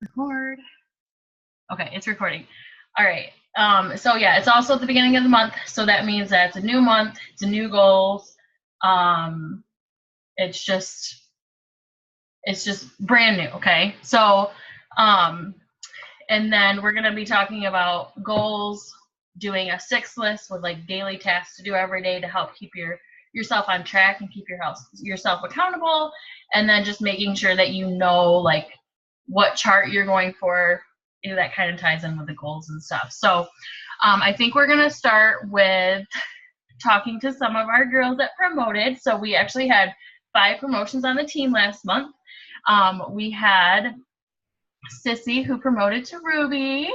Record. Okay, it's recording. All right. So yeah, it's also at the beginning of the month, so that means that it's a new month, it's a new goals. Um, it's just brand new. Okay. So, and then we're gonna be talking about goals, doing a 6 list with like daily tasks to do every day to help keep yourself on track and keep yourself accountable, and then just making sure that you know like what chart you're going for. That kind of ties in with the goals and stuff. So I think we're gonna start with talking to some of our girls that promoted. So we actually had 5 promotions on the team last month. We had Sissy, who promoted to Ruby.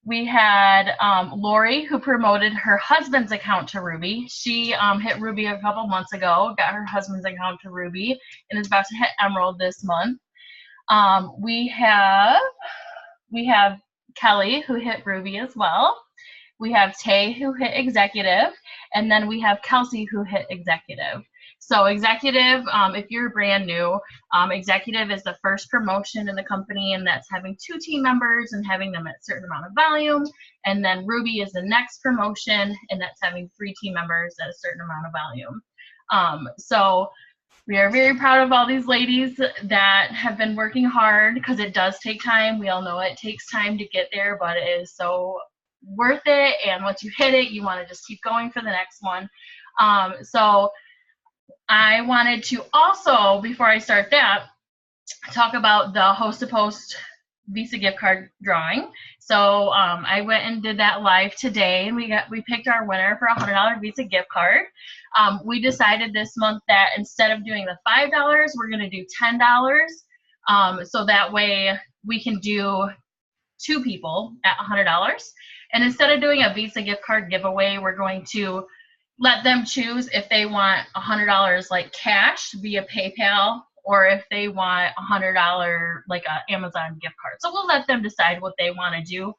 We had Lori, who promoted her husband's account to Ruby. She hit Ruby a couple months ago, got her husband's account to Ruby, and is about to hit Emerald this month. We have Kelly, who hit Ruby as well. We have Tay, who hit Executive, and then we have Kelsey, who hit Executive. So Executive, if you're brand new, Executive is the first promotion in the company, and that's having 2 team members and having them at a certain amount of volume. And then Ruby is the next promotion, and that's having 3 team members at a certain amount of volume. So we are very proud of all these ladies that have been working hard, because it does take time. We all know it takes time to get there, but it is so worth it. And once you hit it, you want to just keep going for the next one. So I wanted to also, before I start that, talk about the Host to Post Visa gift card drawing. So I went and did that live today, and we picked our winner for a $100 Visa gift card. We decided this month that instead of doing the $5, we're going to do $10. So that way we can do 2 people at $100. And instead of doing a Visa gift card giveaway, we're going to let them choose if they want $100 like cash via PayPal, or if they want $100 like an Amazon gift card. So we'll let them decide what they want to do.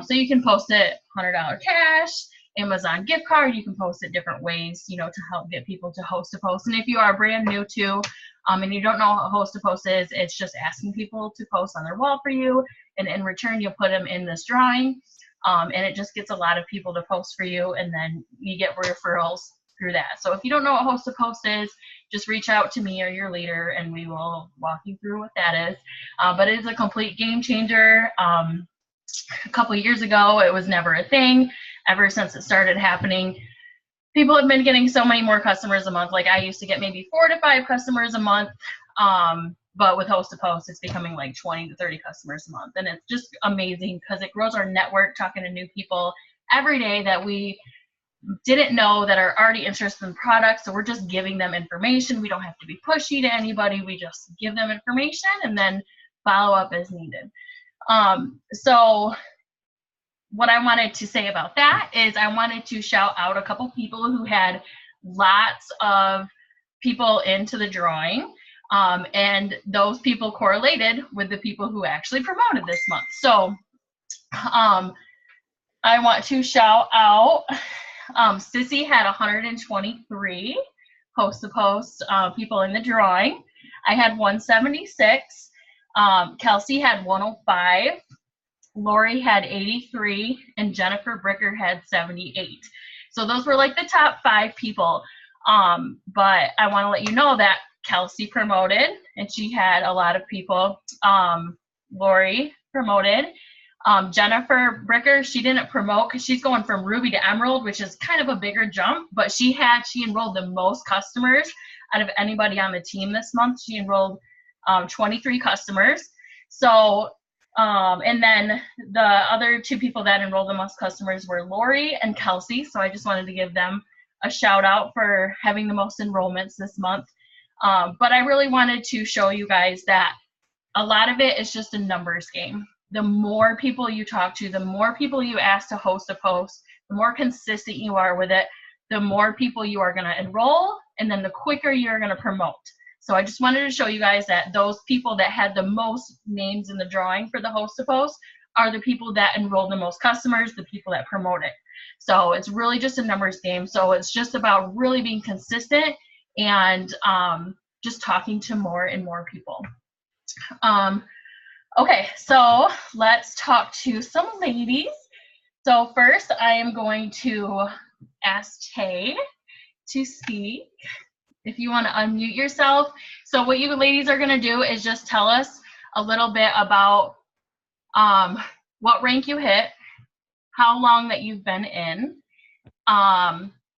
So you can post it $100 cash, Amazon gift card. You can post it different ways, to help get people to Host to Post. And if you are brand new too, and you don't know what Host to Post is, it's just asking people to post on their wall for you, and in return you'll put them in this drawing. And it just gets a lot of people to post for you, and then you get referrals through that. So if you don't know what Host to Post is, just reach out to me or your leader, and we will walk you through what that is. But it is a complete game changer. A couple years ago, it was never a thing. Ever since it started happening, people have been getting so many more customers a month. Like I used to get maybe 4 to 5 customers a month. But with Host to Post, it's becoming like 20 to 30 customers a month. And it's just amazing because it grows our network, talking to new people every day that we didn't know that are already interested in products. So we're just giving them information. We don't have to be pushy to anybody. We just give them information and then follow up as needed. So what I wanted to say about that is I wanted to shout out a couple people who had lots of people into the drawing. And those people correlated with the people who actually promoted this month. So I want to shout out, Sissy had 123 Host to Post people in the drawing. I had 176. Kelsey had 105. Lori had 83, and Jennifer Bricker had 78. So those were like the top 5 people. But I want to let you know that Kelsey promoted, and she had a lot of people. Lori promoted. Jennifer Bricker, she didn't promote because she's going from Ruby to Emerald, which is kind of a bigger jump, but she enrolled the most customers out of anybody on the team this month. She enrolled 23 customers. So, and then the other 2 people that enrolled the most customers were Lori and Kelsey. So I just wanted to give them a shout out for having the most enrollments this month. But I really wanted to show you guys that a lot of it is just a numbers game. The more people you talk to, the more people you ask to Host a Post, the more consistent you are with it, the more people you are going to enroll, and then the quicker you're going to promote. So I just wanted to show you guys that those people that had the most names in the drawing for the Host to Post are the people that enrolled the most customers, the people that promote it. So it's really just a numbers game. So it's just about really being consistent and just talking to more and more people. Okay, so let's talk to some ladies. So first, I am going to ask Tay to speak. If you want to unmute yourself. So what you ladies are going to do is just tell us a little bit about what rank you hit, how long that you've been in.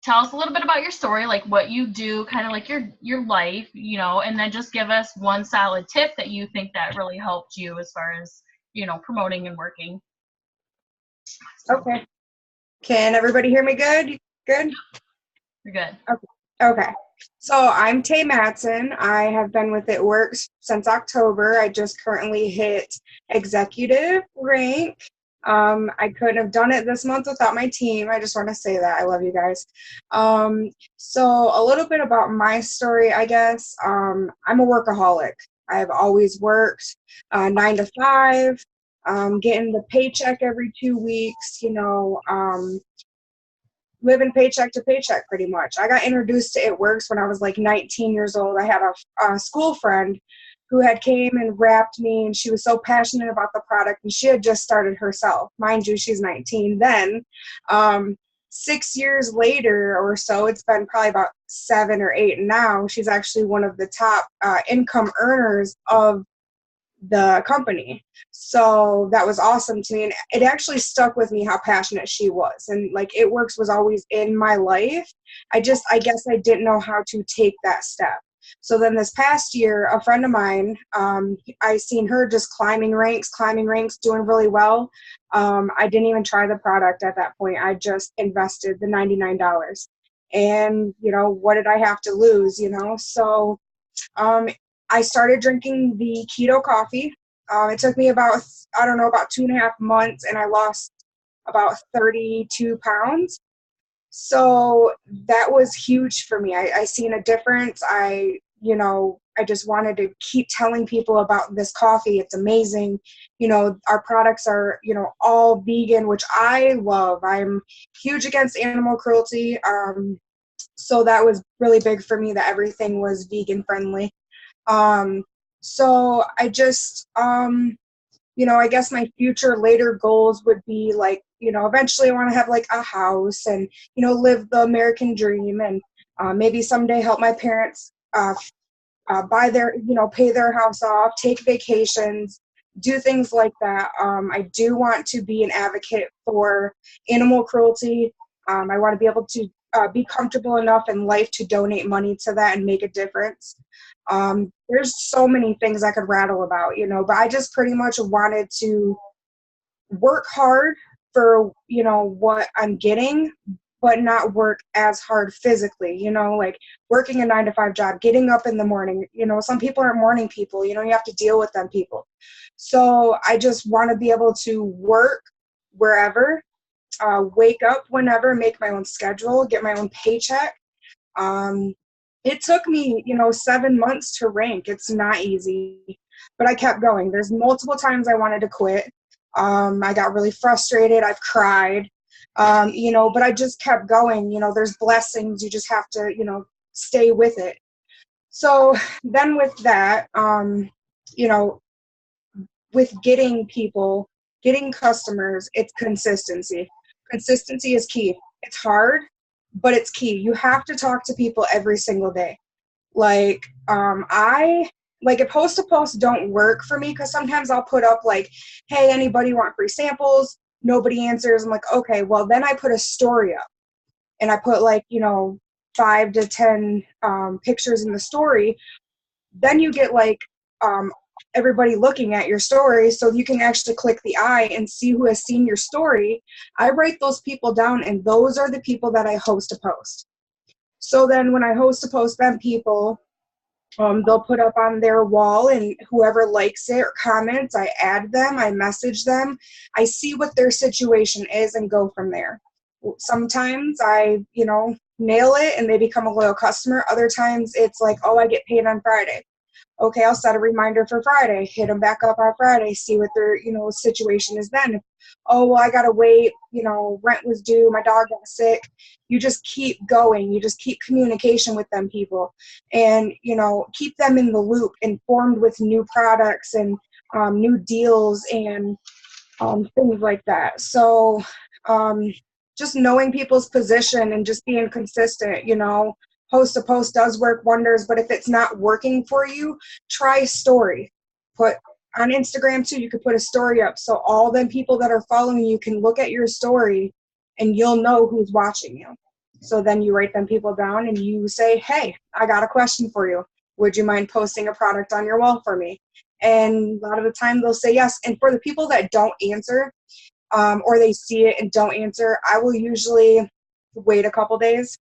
Tell us a little bit about your story, like what you do, kind of like your life, you know, and then just give us one solid tip that you think that really helped you as far as, you know, promoting and working. Okay. Can everybody hear me good? Good? You're good. Okay. So I'm Tay Matson. I have been with It Works since October. I just currently hit executive rank. I couldn't have done it this month without my team. I just want to say that. I love you guys. So a little bit about my story, I guess. I'm a workaholic. I've always worked 9 to 5, getting the paycheck every 2 weeks, living paycheck to paycheck pretty much. I got introduced to It Works when I was like 19 years old. I had a school friend who had came and wrapped me, and she was so passionate about the product, and she had just started herself. Mind you, she's 19 then. 6 years later or so, it's been probably about 7 or 8 now, she's actually one of the top income earners of the company. So that was awesome to me, and it actually stuck with me how passionate she was, and like It Works was always in my life. I guess I didn't know how to take that step. So then this past year, a friend of mine, I seen her just climbing ranks, doing really well. I didn't even try the product at that point. I just invested the $99, and what did I have to lose? So um, I started drinking the keto coffee. It took me about 2.5 months, and I lost about 32 pounds. So that was huge for me. I seen a difference. I just wanted to keep telling people about this coffee. It's amazing. Our products are, all vegan, which I love. I'm huge against animal cruelty. So that was really big for me that everything was vegan friendly. Um, so I just, I guess my future later goals would be like, eventually I want to have like a house and, live the American dream, and maybe someday help my parents buy their, pay their house off, take vacations, do things like that. I do want to be an advocate for animal cruelty. I want to be able to be comfortable enough in life to donate money to that and make a difference. There's so many things I could rattle about, but I just pretty much wanted to work hard for, what I'm getting, but not work as hard physically, like working a 9 to 5 job, getting up in the morning. Some people aren't morning people, you have to deal with them people. So I just want to be able to work wherever, wake up whenever, make my own schedule, get my own paycheck. It took me, 7 months to rank. It's not easy, but I kept going. There's multiple times I wanted to quit. I got really frustrated. I've cried, but I just kept going. There's blessings. You just have to, stay with it. So then with that, you know, with getting customers, it's consistency. Consistency is key. It's hard, but it's key. You have to talk to people every single day. Like, I like if post to post don't work for me, because sometimes I'll put up like, hey, anybody want free samples? Nobody answers. I'm like, okay, well then I put a story up, and I put like, 5 to 10 pictures in the story. Then you get like everybody looking at your story, so you can actually click the eye and see who has seen your story. I write those people down, and those are the people that I host to post. So then when I host to post them people, they'll put up on their wall, and whoever likes it or comments, I add them, I message them, I see what their situation is and go from there. Sometimes I, nail it and they become a loyal customer. Other times it's like, oh, I get paid on Friday. Okay, I'll set a reminder for Friday, hit them back up on Friday, see what their, situation is then. Oh, well, I got to wait, rent was due, my dog got sick. You just keep going. You just keep communication with them people, and, keep them in the loop, informed with new products and new deals and things like that. So just knowing people's position and just being consistent, post to post does work wonders, but if it's not working for you, try story. Put on Instagram too, you could put a story up so all the people that are following you can look at your story and you'll know who's watching you. So then you write them people down and you say, hey, I got a question for you. Would you mind posting a product on your wall for me? And a lot of the time they'll say yes. And for the people that don't answer, or they see it and don't answer, I will usually wait a couple days,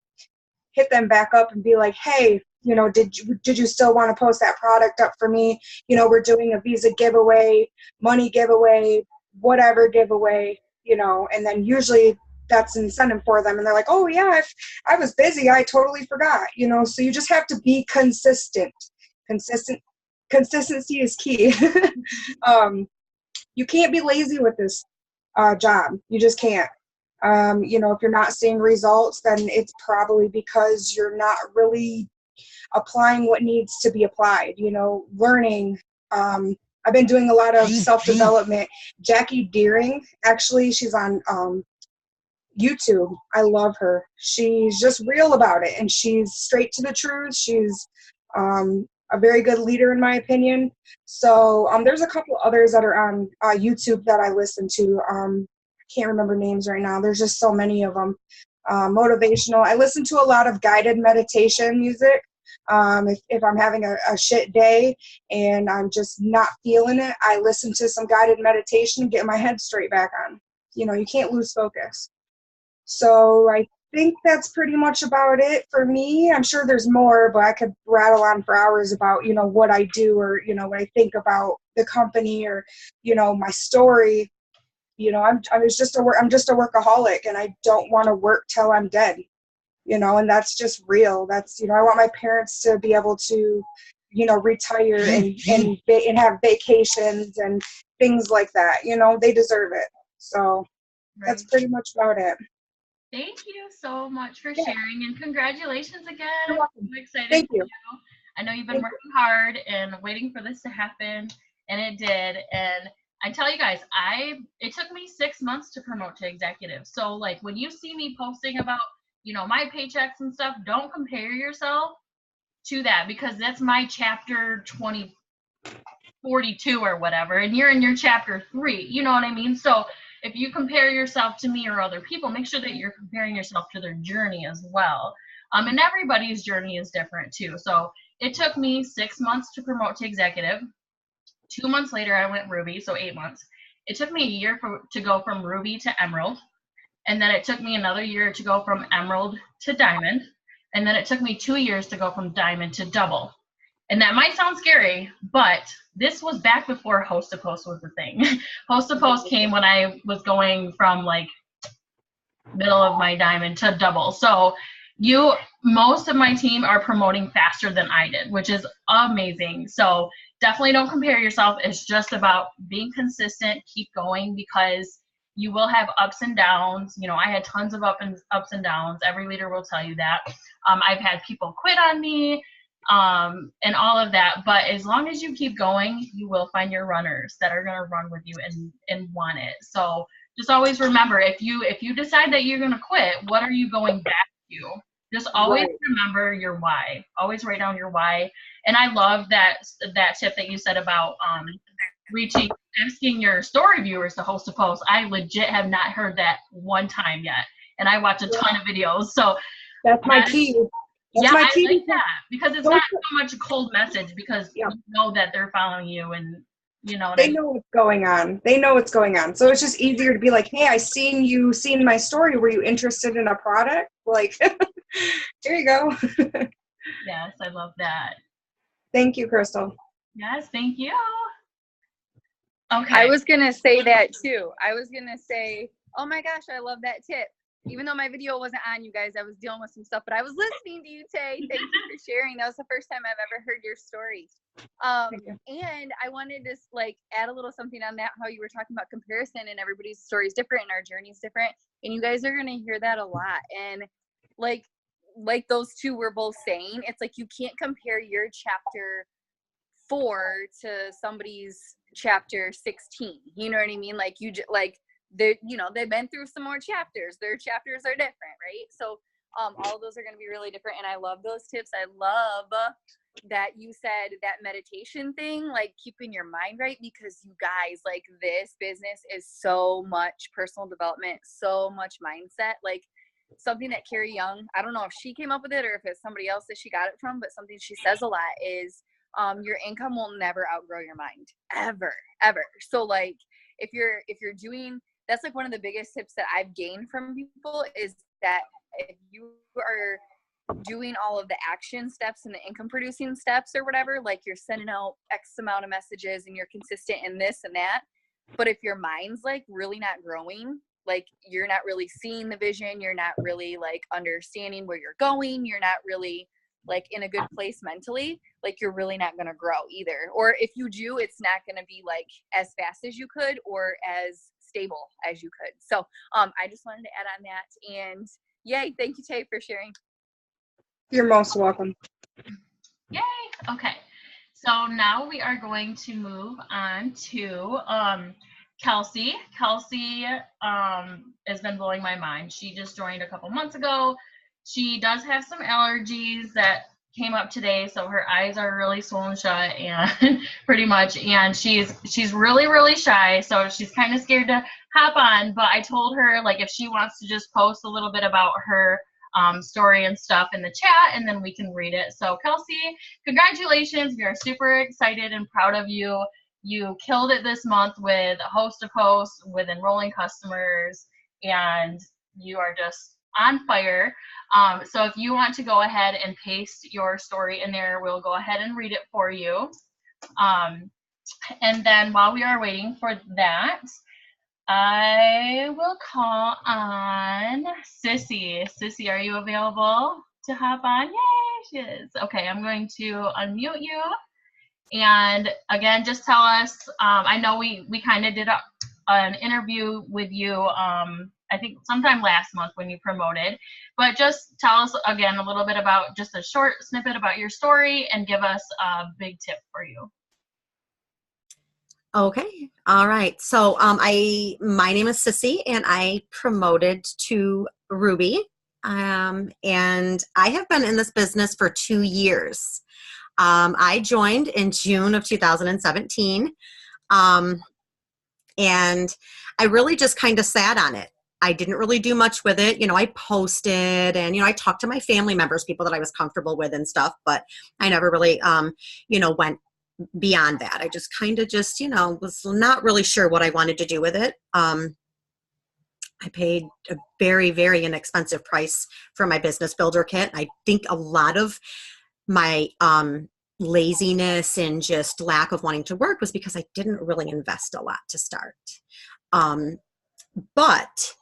hit them back up and be like, hey, did you still want to post that product up for me? We're doing a Visa giveaway, money giveaway, whatever giveaway, and then usually that's an incentive for them. And they're like, oh yeah, I was busy. I totally forgot, so you just have to be consistent. Consistency is key. You can't be lazy with this job. You just can't. If you're not seeing results, then it's probably because you're not really applying what needs to be applied, learning. I've been doing a lot of self-development. Jackie Deering, actually, she's on YouTube. I love her. She's just real about it, and she's straight to the truth. She's a very good leader, in my opinion. So there's a couple others that are on YouTube that I listen to. I can't remember names right now. There's just so many of them. Motivational. I listen to a lot of guided meditation music. If I'm having a shit day and I'm just not feeling it, I listen to some guided meditation, get my head straight back on. You can't lose focus. So I think that's pretty much about it for me. I'm sure there's more, but I could rattle on for hours about, what I do or, what I think about the company or, my story. I'm just a workaholic and I don't want to work till I'm dead, and that's just real. That's, I want my parents to be able to, retire and have vacations and things like that. They deserve it. So that's pretty much about it. Thank you so much for sharing, and congratulations again. You're welcome. I'm excited Thank for you. you. I know you've been working hard and waiting for this to happen, and it did. And I tell you guys, it took me 6 months to promote to executive. So like when you see me posting about, my paychecks and stuff, don't compare yourself to that, because that's my chapter 2042 or whatever, and you're in your chapter 3. You know what I mean? So if you compare yourself to me or other people, make sure that you're comparing yourself to their journey as well. And everybody's journey is different too. So it took me 6 months to promote to executive. 2 months later, I went Ruby, so 8 months. It took me a year to go from Ruby to Emerald. And then it took me another year to go from Emerald to Diamond. And then it took me 2 years to go from Diamond to Double. And that might sound scary, but this was back before Host to Post was the thing. Host to Post came when I was going from like middle of my diamond to double. So most of my team are promoting faster than I did, which is amazing. So definitely don't compare yourself. It's just about being consistent, keep going, because you will have ups and downs. I had tons of ups and downs. Every leader will tell you that. I've had people quit on me. And all of that, but as long as you keep going, you will find your runners that are going to run with you and want it. So just always remember, if you decide that you're going to quit, what are you going back to? Just always remember your why. Always write down your why. And I love that tip that you said about asking your story viewers to host a post. I legit have not heard that one time yet, and I watch a ton of videos. So that's my key. I like that, because it's not so much a cold message, because you know that they're following you, and they know what's going on. They know what's going on. So it's just easier to be like, hey, I seen my story. Were you interested in a product? Like, here you go. Yes, I love that. Thank you, Crystal. Yes, thank you. Okay. I was going to say that too. I was going to say, oh my gosh, I love that tip. Even though my video wasn't on, you guys, I was dealing with some stuff, but I was listening to you, Tay. Thank you for sharing. That was the first time I've ever heard your story. And I wanted to add a little something on that, how you were talking about comparison, and everybody's story is different and our journey is different. And you guys are going to hear that a lot. And like those two were both saying, it's like you can't compare your chapter 4 to somebody's chapter 16. You know what I mean? Like like they, you know, they've been through some more chapters. Their chapters are different, right? So all of those are going to be really different. And I love those tips. I love that you said that meditation thing, like keeping your mind right, because you guys, like, this business is so much personal development, so much mindset. Like, something that Carrie Young, I don't know if she came up with it or if it's somebody else that she got it from, but something she says a lot is your income will never outgrow your mind, ever. So like if you're doing, that's like one of the biggest tips that I've gained from people, is that if you are doing all of the action steps and the income producing steps or whatever, like you're sending out X amount of messages and you're consistent in this and that, but if your mind's like really not growing, like you're not really seeing the vision, you're not really like understanding where you're going, you're not really like in a good place mentally, like you're really not going to grow either. Or if you do, it's not going to be like as fast as you could or as stable as you could. So I just wanted to add on that. And yay, thank you, Tay, for sharing. You're most welcome. Yay. Okay. So now we are going to move on to Kelsey. Kelsey has been blowing my mind. She just joined a couple months ago. She does have some allergies that came up today, so her eyes are really swollen shut and pretty much, and she's really, really shy, so she's kind of scared to hop on. But I told her, like, if she wants to just post a little bit about her story and stuff in the chat, and then we can read it. So Kelsey, congratulations. We are super excited and proud of you. You killed it this month with host to post, with enrolling customers, and you are just on fire. So if you want to go ahead and paste your story in there, we'll go ahead and read it for you. And then while we are waiting for that, I will call on Sissy. Sissy, are you available to hop on? Yay, she is. Okay, I'm going to unmute you. And again, just tell us, I know we kind of did an interview with you, I think sometime last month when you promoted, but just tell us again a little bit about, just a short snippet about your story, and give us a big tip for you. Okay. All right. So my name is Sissy, and I promoted to Ruby. And I have been in this business for 2 years. I joined in June of 2017. And I really just kind of sat on it. I didn't really do much with it. You know, I posted and, you know, I talked to my family members, people that I was comfortable with and stuff, but I never really, you know, went beyond that. I just kind of just, you know, was not really sure what I wanted to do with it. I paid a very, very inexpensive price for my business builder kit. I think a lot of my laziness and just lack of wanting to work was because I didn't really invest a lot to start. But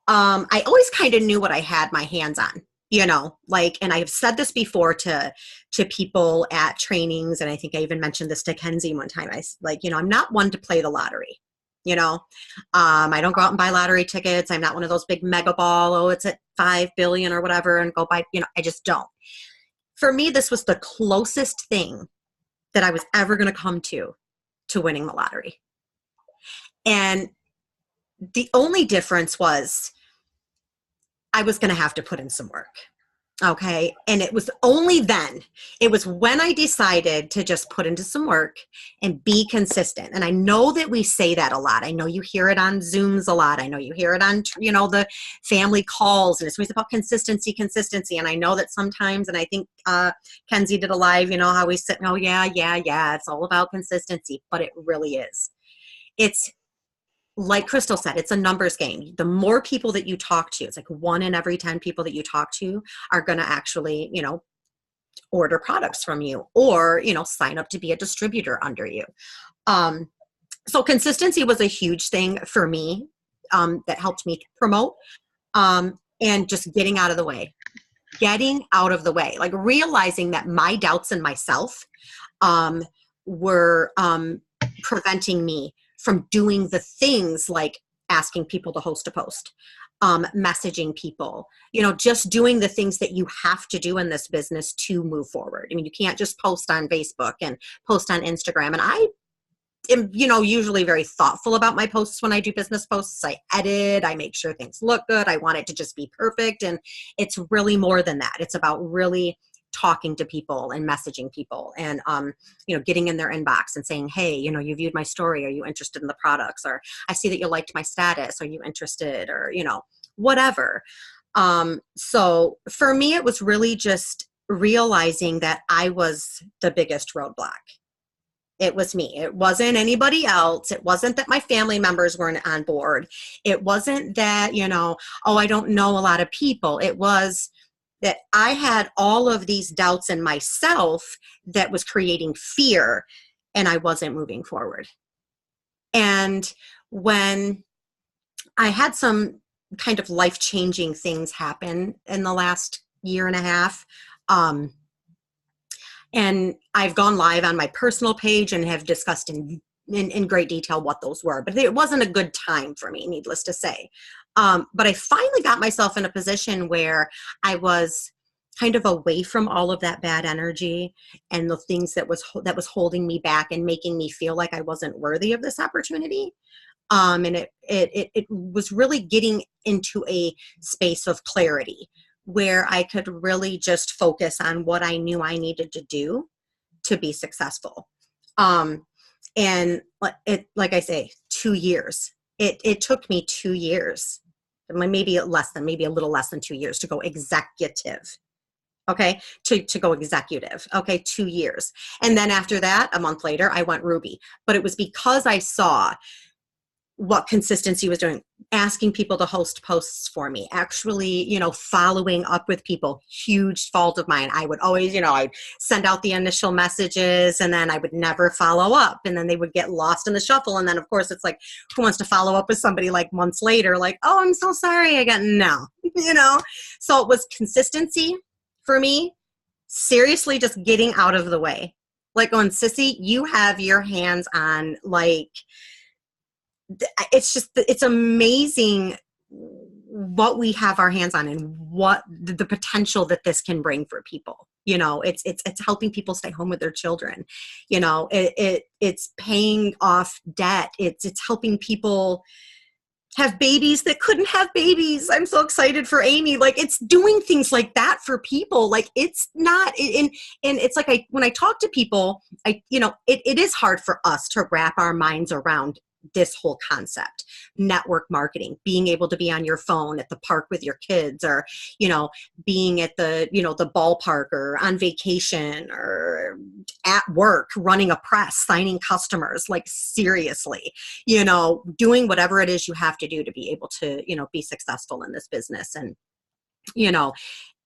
I always kind of knew what I had my hands on, you know, like, and I've said this before to people at trainings. And I think I even mentioned this to Kenzie one time. You know, I'm not one to play the lottery, you know, I don't go out and buy lottery tickets. I'm not one of those big mega ball, oh, it's at 5 billion or whatever, and go buy, you know, I just don't. For me, this was the closest thing that I was ever going to come to winning the lottery. And the only difference was I was going to have to put in some work. Okay. And it was only then, it was when I decided to just put into some work and be consistent. And I know that we say that a lot. I know you hear it on Zooms a lot. I know you hear it on, you know, the family calls, and it's always about consistency. And I know that sometimes, and I think Kenzie did a live, you know, how we sit and go, yeah, it's all about consistency, but it really is. It's, like Crystal said, it's a numbers game. The more people that you talk to, it's like 1 in every 10 people that you talk to are going to actually, you know, order products from you, or, you know, sign up to be a distributor under you. So consistency was a huge thing for me, that helped me promote, and just getting out of the way, like realizing that my doubts in myself, were, preventing me from doing the things like asking people to host a post, messaging people, you know, just doing the things that you have to do in this business to move forward. I mean, you can't just post on Facebook and post on Instagram. And I am, usually very thoughtful about my posts when I do business posts. I edit, I make sure things look good. I want it to just be perfect. And it's really more than that. It's about really talking to people and messaging people and, getting in their inbox and saying, hey, you viewed my story. Are you interested in the products? Or I see that you liked my status. Are you interested? Or, whatever. So for me, it was really just realizing that I was the biggest roadblock. It was me. It wasn't anybody else. It wasn't that my family members weren't on board. It wasn't that, oh, I don't know a lot of people. It was that I had all of these doubts in myself that was creating fear, and I wasn't moving forward. And when I had some kind of life-changing things happen in the last year and a half, and I've gone live on my personal page and have discussed in great detail what those were, but it wasn't a good time for me, needless to say. But I finally got myself in a position where I was kind of away from all of that bad energy and the things that was holding me back and making me feel like I wasn't worthy of this opportunity. And it was really getting into a space of clarity where I could really just focus on what I knew I needed to do to be successful. And like I say, 2 years. It took me 2 years, maybe a little less than 2 years to go executive. Okay. To go executive. Okay. 2 years. And then after that, a month later, I went Ruby, but it was because I saw what consistency was doing, asking people to host posts for me, actually, following up with people, huge fault of mine. I would always, I'd send out the initial messages and then I would never follow up. And then they would get lost in the shuffle. And then of course it's like, who wants to follow up with somebody like months later? Like, oh, I'm so sorry again. No, so it was consistency for me. Seriously, just getting out of the way. Like going, Sissy, you have your hands on, like, it's amazing what we have our hands on and what the potential that this can bring for people. It's helping people stay home with their children. It's paying off debt. It's helping people have babies that couldn't have babies. I'm so excited for Amy. Like, it's doing things like that for people. Like, it's not, and it's like, when I talk to people, it is hard for us to wrap our minds around this whole concept. Network marketing, being able to be on your phone at the park with your kids, or, being at the, the ballpark, or on vacation, or at work, running a press, signing customers, like, seriously, doing whatever it is you have to do to be able to, be successful in this business. And,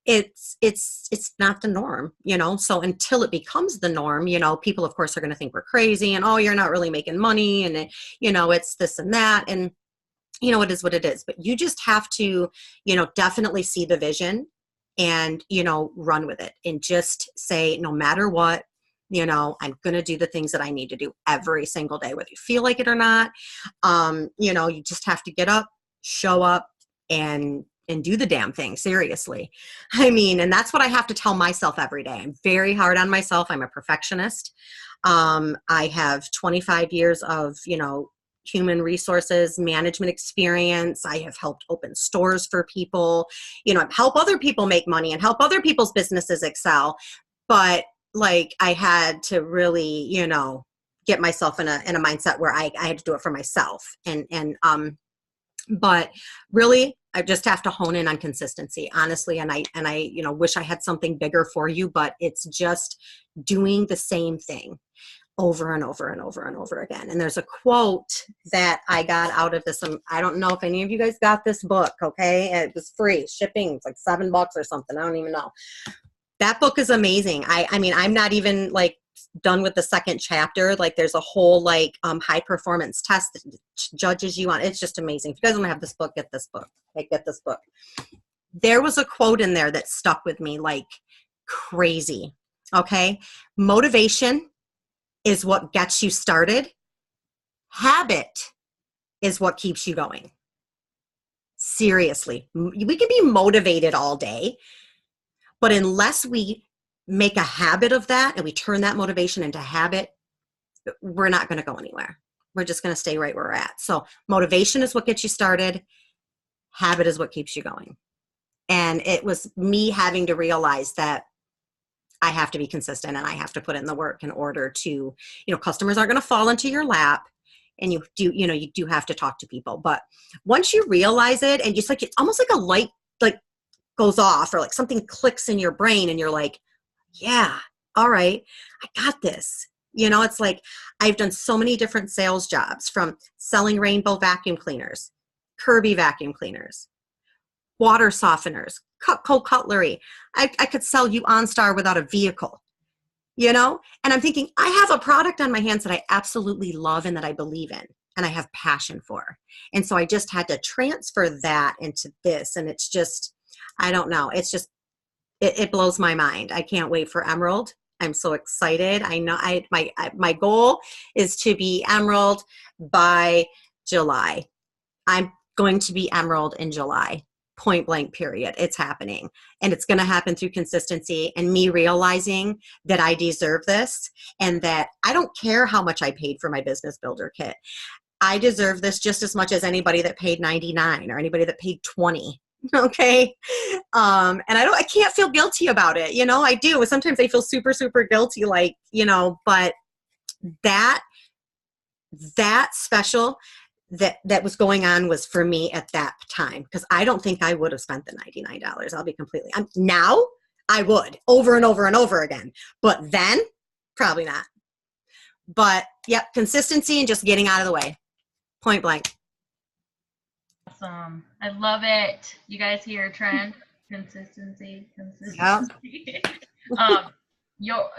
it's not the norm, so until it becomes the norm, people of course are going to think we're crazy and, oh, you're not really making money. And it's this and that. And, it is what it is, but you just have to, definitely see the vision and, run with it and just say, no matter what, I'm going to do the things that I need to do every single day, whether you feel like it or not. You just have to get up, show up, and do the damn thing. Seriously. And that's what I have to tell myself every day. I'm very hard on myself. I'm a perfectionist. I have 25 years of, human resources management experience. I have helped open stores for people, help other people make money and help other people's businesses excel. But like, I had to really, get myself in a mindset where I had to do it for myself. But really, I just have to hone in on consistency, honestly. And I wish I had something bigger for you, but it's just doing the same thing over and over and over and over again. And there's a quote that I got out of this. I don't know if any of you guys got this book. Okay. It was free shipping. It's like $7 or something. I don't even know. That book is amazing. I'm not even like done with the second chapter. Like, there's a whole high performance test that judges you on. It's just amazing. If you guys don't have this book, get this book. Get this book. There was a quote in there that stuck with me like crazy. Okay. Motivation is what gets you started. Habit is what keeps you going. Seriously. We can be motivated all day, but unless we make a habit of that and we turn that motivation into habit, we're not going to go anywhere. We're just going to stay right where we're at. So motivation is what gets you started. Habit is what keeps you going. And it was me having to realize that I have to be consistent and I have to put in the work in order to, customers aren't going to fall into your lap, and you do have to talk to people. But once you realize it, and just like, it's almost like a light, like, goes off, or like something clicks in your brain and you're like, yeah, all right, I got this. It's like, I've done so many different sales jobs, from selling Rainbow vacuum cleaners, Kirby vacuum cleaners, water softeners, Cutco cutlery. I could sell you OnStar without a vehicle, and I'm thinking, I have a product on my hands that I absolutely love and that I believe in and I have passion for. And so I just had to transfer that into this. And it's just, I don't know. It's just, it blows my mind. I can't wait for Emerald. I'm so excited. I know my goal is to be Emerald by July. I'm going to be Emerald in July. Point blank, period. It's happening. And it's going to happen through consistency and me realizing that I deserve this, and that I don't care how much I paid for my business builder kit. I deserve this just as much as anybody that paid $99 or anybody that paid $20. Okay. And I can't feel guilty about it. I do. Sometimes I feel super, super guilty, like, but that special that was going on was for me at that time, because I don't think I would have spent the $99. I'll be completely, now I would, over and over and over again, but then probably not. But yep, consistency and just getting out of the way. Point blank. Awesome. I love it. You guys hear a trend? Consistency. Yep.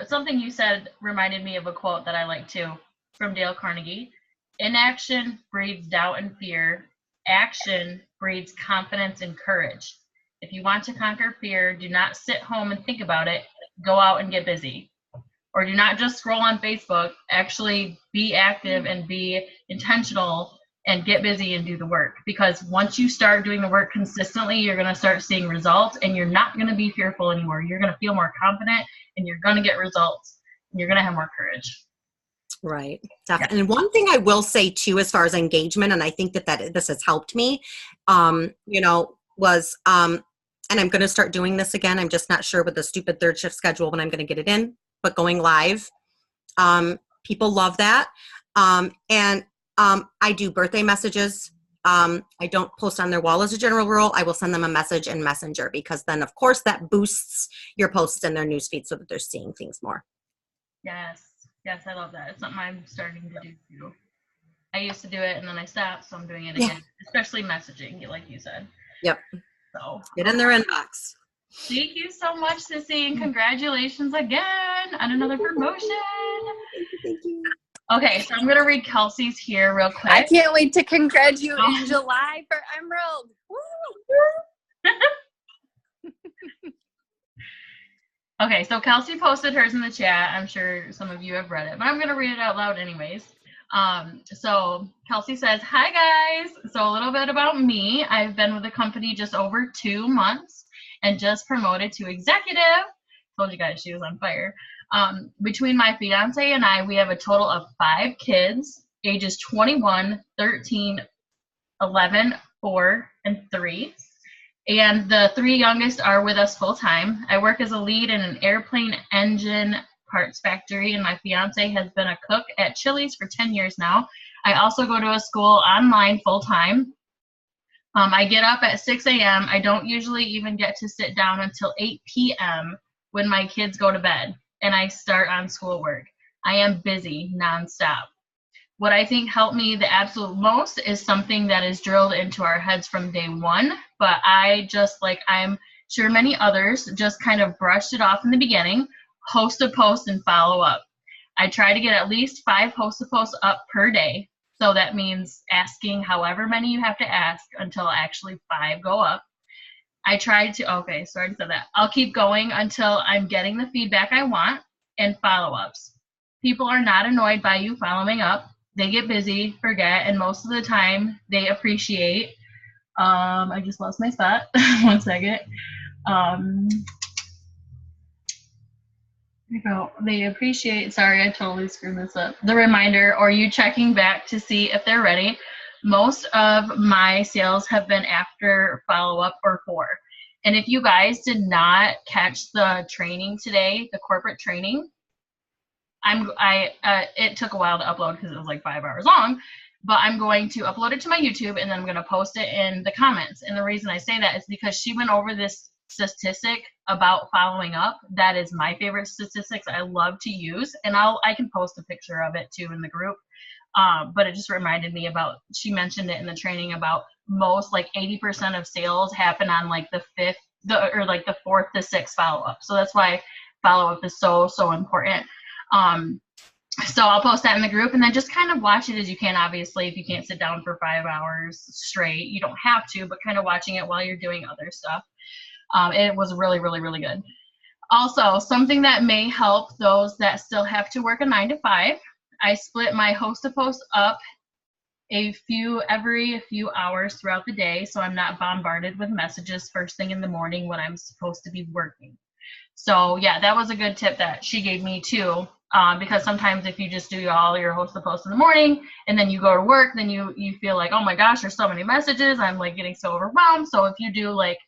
Something you said reminded me of a quote that I like too, from Dale Carnegie. Inaction breeds doubt and fear. Action breeds confidence and courage. If you want to conquer fear, do not sit home and think about it. Go out and get busy. Or do not just scroll on Facebook. Actually be active and be intentional and get busy and do the work. Because once you start doing the work consistently, you're going to start seeing results, and you're not going to be fearful anymore. You're going to feel more confident, and you're going to get results, and you're going to have more courage. Right. Definitely. And one thing I will say too, as far as engagement, and I think that this has helped me, was, and I'm going to start doing this again. I'm just not sure with the stupid third shift schedule when I'm going to get it in, but going live, people love that. And I do birthday messages. I don't post on their wall as a general rule. I will send them a message in Messenger, because then of course that boosts your posts in their newsfeed so that they're seeing things more. Yes, I love that. It's something I'm starting to do too. I used to do it and then I stopped, so I'm doing it again, especially messaging, like you said. Yep. So get in their inbox. Thank you so much, Sissy, and congratulations again on another promotion. Thank you. Okay, so I'm going to read Kelsey's here real quick. I can't wait to congratulate you in July for Emerald. Woo! Okay, so Kelsey posted hers in the chat. I'm sure some of you have read it, but I'm going to read it out loud anyways. So Kelsey says, hi guys. So a little bit about me. I've been with the company just over 2 months and just promoted to executive. Told you guys she was on fire. Between my fiance and I, we have a total of 5 kids, ages 21, 13, 11, 4, and 3. And the 3 youngest are with us full time. I work as a lead in an airplane engine parts factory, and my fiance has been a cook at Chili's for 10 years now. I also go to a school online full time. I get up at 6 a.m. I don't usually even get to sit down until 8 p.m. when my kids go to bed and I start on schoolwork. I am busy nonstop. What I think helped me the absolute most is something that is drilled into our heads from day one, but I just, like I'm sure many others, just kind of brushed it off in the beginning. Host a post and follow up. I try to get at least 5 host a posts up per day. So that means asking however many you have to ask until actually 5 go up. I tried to, okay, so I already said that. I'll keep going until I'm getting the feedback I want, and follow-ups. People are not annoyed by you following up. They get busy, forget, and most of the time they appreciate. I just lost my spot. 1 second. You know, they appreciate, sorry, I totally screwed this up. The reminder or you checking back to see if they're ready. Most of my sales have been after follow up or 4. And if you guys did not catch the training today, the corporate training, it took a while to upload because it was like 5 hours long, but I'm going to upload it to my YouTube and then I'm going to post it in the comments. And the reason I say that is because she went over this statistic about following up. That is my favorite statistics I love to use, and I can post a picture of it too in the group. But it just reminded me about, she mentioned it in the training about most, like 80% of sales happen on like the 4th to 6th follow up. So that's why follow up is so important. So I'll post that in the group and then just kind of watch it as you can. Obviously, if you can't sit down for 5 hours straight, you don't have to, but kind of watching it while you're doing other stuff. It was really good. Also, something that may help those that still have to work a 9 to 5, I split my host to post up every few hours throughout the day, so I'm not bombarded with messages first thing in the morning when I'm supposed to be working. So yeah, that was a good tip that she gave me too, because sometimes if you just do all your host to post in the morning and then you go to work, then you feel like, oh my gosh, there's so many messages, I'm like getting so overwhelmed. So if you do like,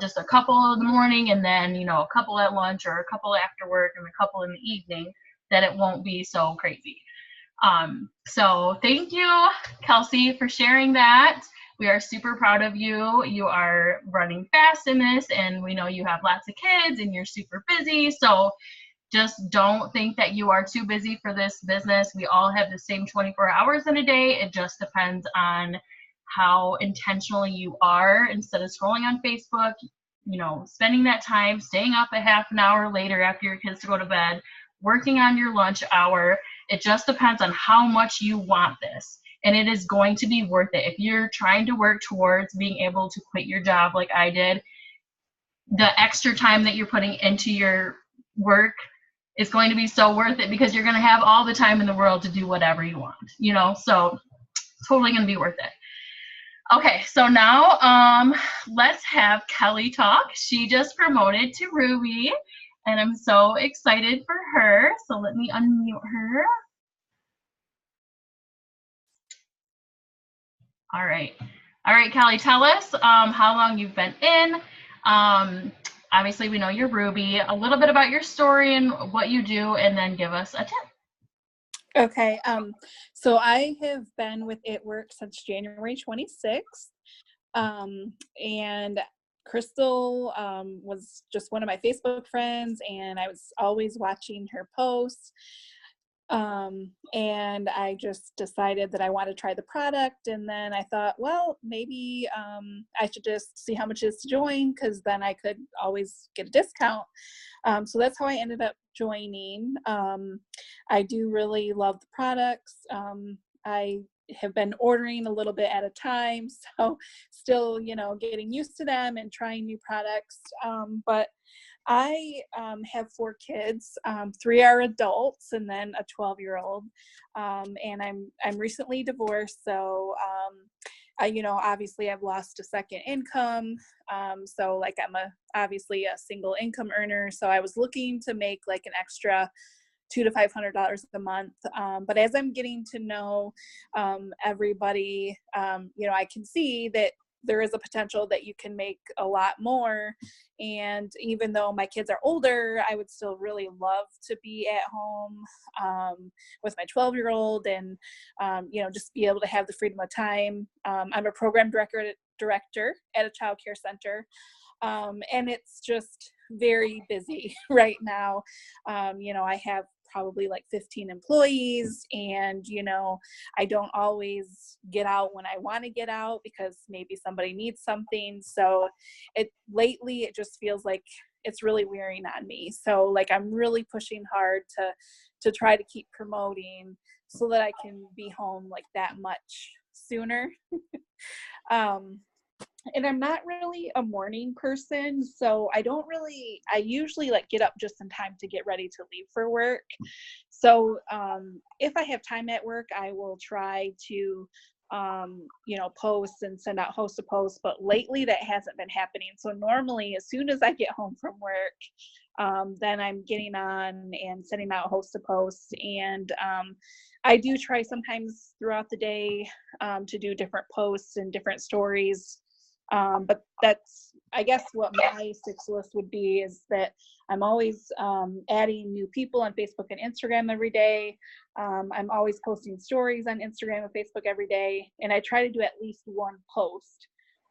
just a couple in the morning and then, a couple at lunch or a couple after work and a couple in the evening, that it won't be so crazy. So thank you, Kelsey, for sharing that. We are super proud of you. You are running fast in this, and we know you have lots of kids and you're super busy. So just don't think that you are too busy for this business. We all have the same 24 hours in a day. It just depends on how intentional you are. Instead of scrolling on Facebook, spending that time, staying up a half an hour later after your kids to go to bed, working on your lunch hour. It just depends on how much you want this. And it is going to be worth it. If you're trying to work towards being able to quit your job like I did, the extra time that you're putting into your work is going to be so worth it because you're going to have all the time in the world to do whatever you want, so it's totally going to be worth it. Okay, so now let's have Kelly talk. She just promoted to Ruby, and I'm so excited for her. So let me unmute her. All right, Kelly, tell us how long you've been in. Obviously, we know you're Ruby. A little bit about your story and what you do, and then give us a tip. Okay, so I have been with It Works since January 26th, and Crystal was just one of my Facebook friends, and I was always watching her posts, and I just decided that I want to try the product, and then I thought, well, maybe I should just see how much it is to join, because then I could always get a discount. So that's how I ended up joining. I do really love the products. I have been ordering a little bit at a time, so still, getting used to them and trying new products. But I have 4 kids. 3 are adults, and then a 12-year-old. And I'm recently divorced, so obviously I've lost a second income. So like I'm obviously a single income earner. So I was looking to make like an extra $200 to $500 a month. But as I'm getting to know everybody, I can see that there is a potential that you can make a lot more. And even though my kids are older, I would still really love to be at home with my 12-year-old and, just be able to have the freedom of time. I'm a program director at a child care center. And it's just very busy right now. I have probably like 15 employees, and I don't always get out when I want to get out because maybe somebody needs something. So lately it just feels like it's really wearing on me. So like I'm really pushing hard to try to keep promoting so that I can be home like that much sooner. And I'm not really a morning person, so I usually like get up just in time to get ready to leave for work. So if I have time at work, I will try to posts and send out host to post, but lately that hasn't been happening. So normally as soon as I get home from work, then I'm getting on and sending out host to posts. And I do try sometimes throughout the day to do different posts and different stories. But that's, I guess, what my 6 list would be, is that I'm always adding new people on Facebook and Instagram every day. I'm always posting stories on Instagram and Facebook every day. And I try to do at least one post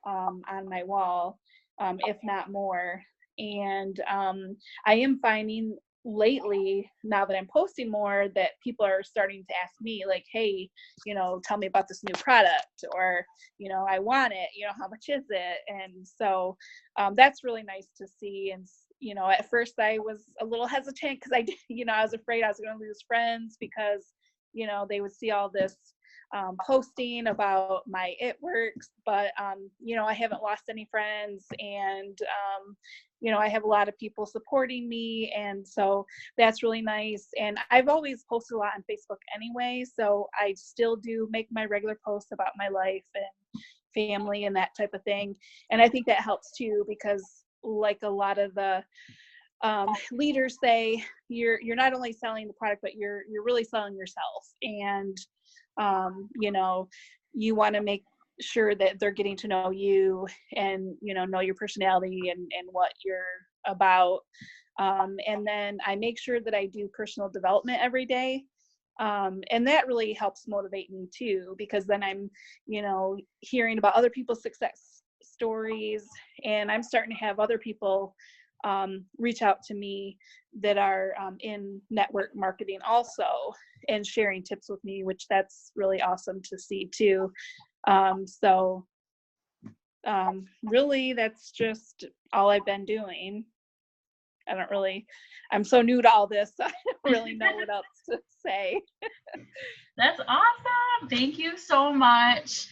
on my wall, if not more. And I am finding lately, now that I'm posting more, that people are starting to ask me like, hey, tell me about this new product, or, I want it, how much is it? And so that's really nice to see. And, at first I was a little hesitant because I was afraid I was going to lose friends because, they would see all this posting about my It Works, but I haven't lost any friends, and I have a lot of people supporting me, and so that's really nice. And I've always posted a lot on Facebook anyway, so I still do make my regular posts about my life and family and that type of thing. And I think that helps too, because like a lot of the leaders say, you're not only selling the product, but you're really selling yourself. And you want to make sure that they're getting to know you and know your personality and what you're about. And then I make sure that I do personal development every day. And that really helps motivate me too, because then I'm hearing about other people's success stories, and I'm starting to have other people reach out to me that are in network marketing also, and sharing tips with me, which that's really awesome to see too. So really that's just all I've been doing. I'm so new to all this, so I don't really know what else to say. That's awesome. Thank you so much.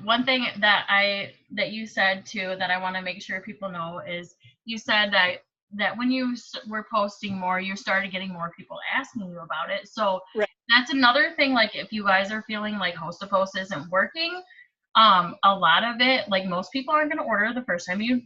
One thing that you said too, that I want to make sure people know, is you said that when you were posting more, you started getting more people asking you about it. So right. That's another thing. Like, if you guys are feeling like host to post isn't working, a lot of it, like, most people aren't going to order the first time you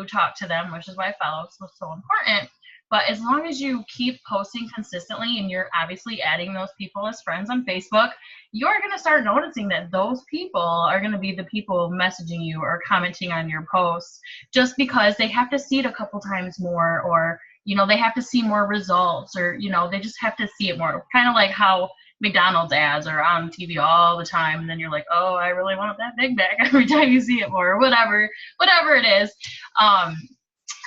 talk to them, which is why follow-ups was so important. But as long as you keep posting consistently, and you're obviously adding those people as friends on Facebook, you're going to start noticing that those people are going to be the people messaging you or commenting on your posts, just because they have to see it a couple times more, or they have to see more results, or they just have to see it more. Kind of like how McDonald's ads are on TV all the time, and then you're like, oh, I really want that Big Mac every time you see it more, or whatever it is.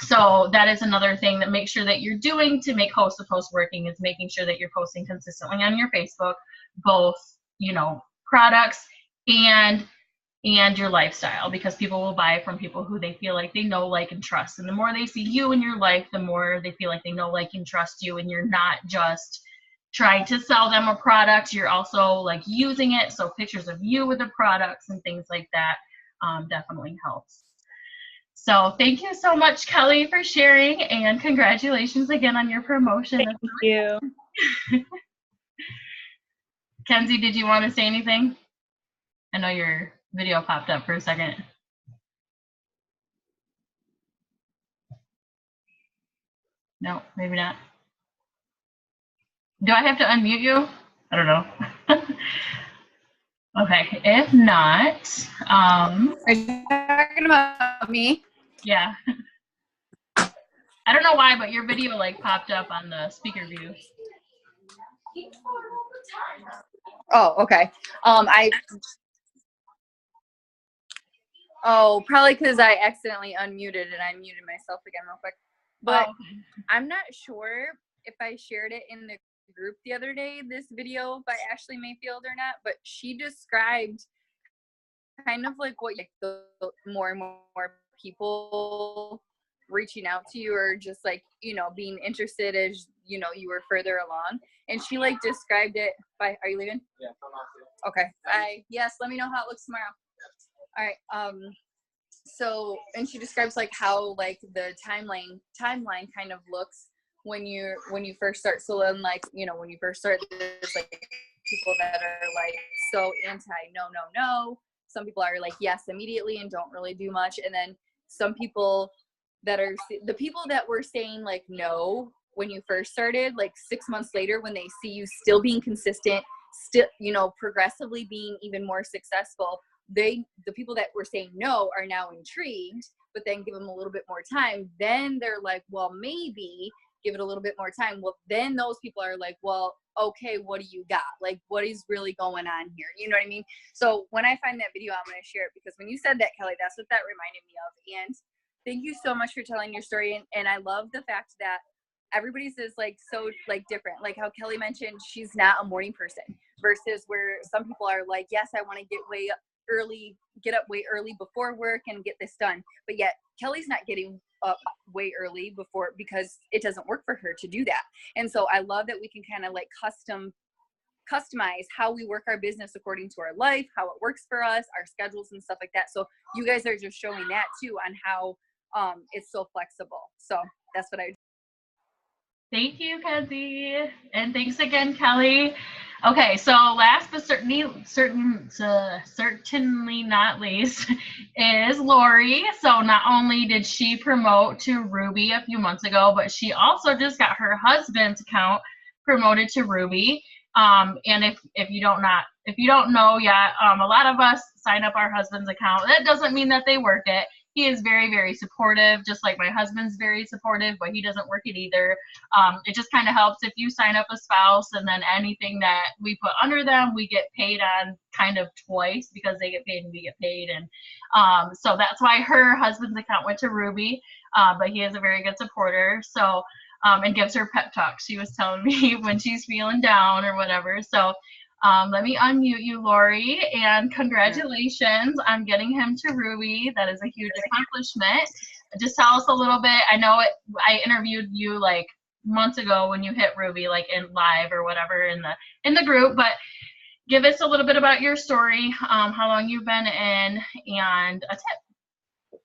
So that is another thing that make sure that you're doing to make host to post working, is making sure that you're posting consistently on your Facebook, both products and your lifestyle, because people will buy from people who they feel like they know, like, and trust. And the more they see you in your life, the more they feel like they know, like, and trust you, and you're not just trying to sell them a product, you're also like using it. So pictures of you with the products and things like that definitely helps. So thank you so much, Kelly, for sharing, and congratulations again on your promotion. Thank you. Kenzie, did you want to say anything? I know your video popped up for a second. No, maybe not. Do I have to unmute you? I don't know. Okay, if not, Are you talking about me? Yeah. I don't know why, but your video like popped up on the speaker view. Oh, okay. Probably because I accidentally unmuted and I muted myself again real quick. But I'm not sure if I shared it in the group the other day, this video by Ashley Mayfield, or not, but she described kind of like what the more and more people reaching out to you, or just like being interested as you were further along. And she like described it by, are you leaving? Yeah, I'm not. Okay. Bye. Yes, let me know how it looks tomorrow. All right. So, and she describes like how like the timeline kind of looks when you first start. So then, like when you first start, there's like people that are like so anti no. Some people are like yes immediately and don't really do much. And then some people that are the people that were saying like no when you first started, like 6 months later, when they see you still being consistent, still, you know, progressively being even more successful, the people that were saying no are now intrigued, but then give them a little bit more time. Then they're like, well, maybe give it a little bit more time. Well, then those people are like, well, okay, what do you got? Like, what is really going on here? You know what I mean? So when I find that video, I'm going to share it, because when you said that, Kelly, that's what that reminded me of. And thank you so much for telling your story. And I love the fact that everybody's is like so like different, like how Kelly mentioned she's not a morning person, versus where some people are like, yes, I want to get up way early before work and get this done, but yet Kelly's not getting up way early before because it doesn't work for her to do that. And so I love that we can kind of like customize how we work our business according to our life, how it works for us, our schedules and stuff like that. So you guys are just showing that too on how it's so flexible. So that's what I. Thank you, Kenzie. And thanks again, Kelly. Okay, so last but certainly not least is Lori. So not only did she promote to Ruby a few months ago, but she also just got her husband's account promoted to Ruby. And if you don't know yet, a lot of us sign up our husband's account. That doesn't mean that they work it. He is very, very supportive, just like my husband's very supportive, but he doesn't work it either. It just kind of helps if you sign up a spouse, and then anything that we put under them, we get paid on kind of twice, because they get paid and we get paid. And so that's why her husband's account went to Ruby, but he is a very good supporter. So and gives her pep talks. She was telling me when she's feeling down or whatever. So let me unmute you, Lori, and congratulations on getting him to Ruby. That is a huge accomplishment. Just tell us a little bit. I know I interviewed you like months ago when you hit Ruby, like in live or whatever in the group, but give us a little bit about your story, how long you've been in, and a tip.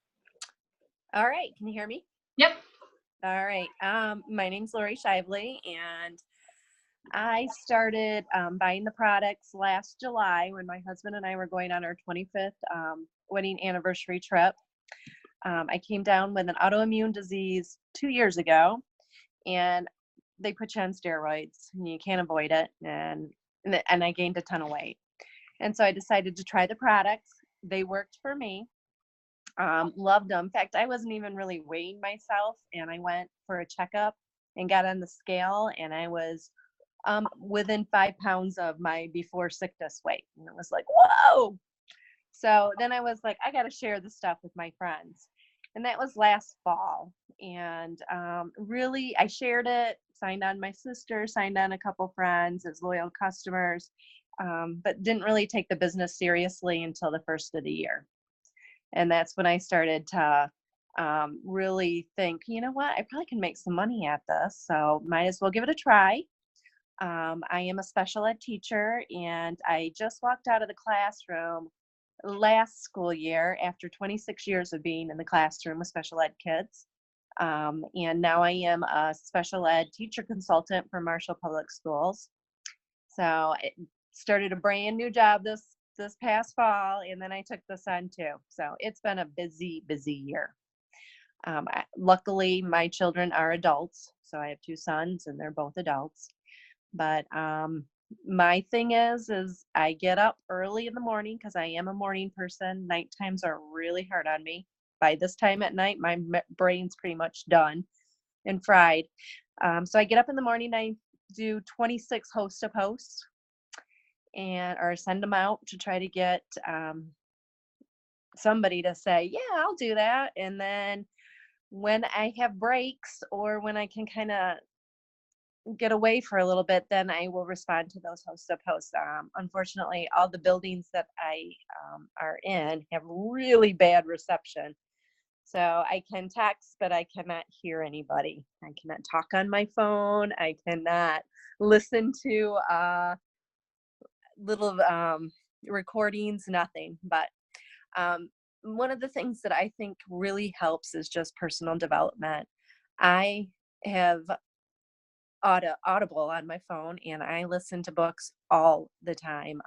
All right, can you hear me? Yep. All right. My name's Lori Shively, and I started buying the products last July when my husband and I were going on our 25th wedding anniversary trip. I came down with an autoimmune disease 2 years ago, and they put you on steroids, and you can't avoid it. And I gained a ton of weight. And so I decided to try the products. They worked for me. Loved them. In fact, I wasn't even really weighing myself, and I went for a checkup and got on the scale, and I was within 5 pounds of my before sickness weight. And it was like, whoa. So then I was like, I got to share this stuff with my friends. And that was last fall. And really, I shared it, signed on my sister, signed on a couple friends as loyal customers, but didn't really take the business seriously until the first of the year. And that's when I started to really think, you know what, I probably can make some money at this, so might as well give it a try. I am a special ed teacher, and I just walked out of the classroom last school year after 26 years of being in the classroom with special ed kids. And now I am a special ed teacher consultant for Marshall Public Schools. So I started a brand new job this past fall, and then I took this on too. So it's been a busy year. Luckily, my children are adults. So I have 2 sons, and they're both adults. But my thing is I get up early in the morning because I am a morning person. Night times are really hard on me. By this time at night, my brain's pretty much done and fried. So I get up in the morning, I do 26 host of posts, or send them out to try to get somebody to say, yeah, I'll do that. And then when I have breaks, or when I can kind of get away for a little bit, then I will respond to those host of posts. Unfortunately, all the buildings that I are in have really bad reception. So I can text, but I cannot hear anybody. I cannot talk on my phone. I cannot listen to little recordings, nothing. But one of the things that I think really helps is just personal development. I have Audible on my phone, and I listen to books all the time.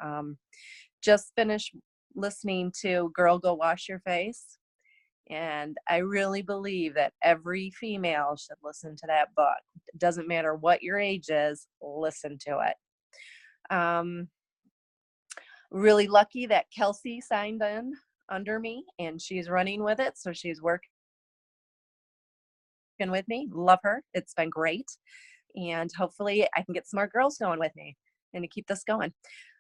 Just finished listening to Girl, Go Wash Your Face. And I really believe that every female should listen to that book. It doesn't matter what your age is, listen to it. Really lucky that Kelsey signed in under me and she's running with it. So she's working with me. Love her. It's been great. And hopefully I can get some more girls going with me and to keep this going.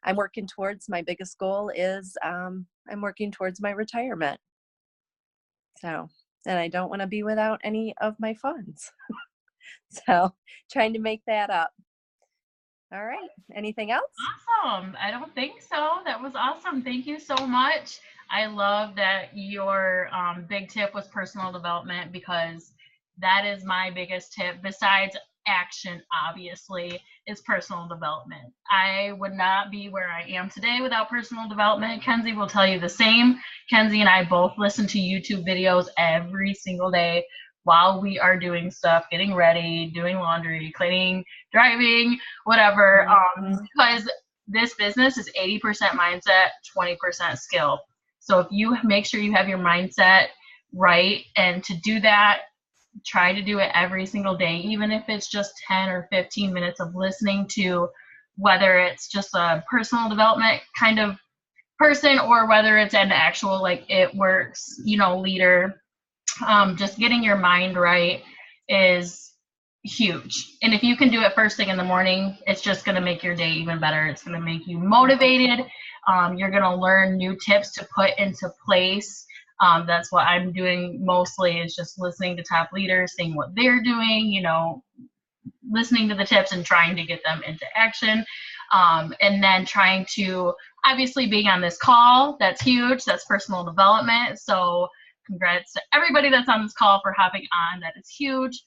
I'm working towards my biggest goal is I'm working towards my retirement. So, and I don't want to be without any of my funds. So, trying to make that up. All right. Anything else? Awesome. I don't think so. That was awesome. Thank you so much. I love that your big tip was personal development, because that is my biggest tip, besides action, obviously, is personal development. I would not be where I am today without personal development. Kenzie will tell you the same. Kenzie and I both listen to YouTube videos every single day while we are doing stuff, getting ready, doing laundry, cleaning, driving, whatever, because this business is 80% mindset, 20% skill. So if you make sure you have your mindset right, and to do that, try to do it every single day, even if it's just 10 or 15 minutes of listening to, whether it's just a personal development kind of person or whether it's an actual like It Works, leader. Just getting your mind right is huge. And if you can do it first thing in the morning, it's just going to make your day even better. It's going to make you motivated. You're going to learn new tips to put into place. That's what I'm doing mostly, is just listening to top leaders, seeing what they're doing, listening to the tips and trying to get them into action. And then trying to, obviously being on this call, that's huge. That's personal development. So congrats to everybody that's on this call for hopping on. That is huge.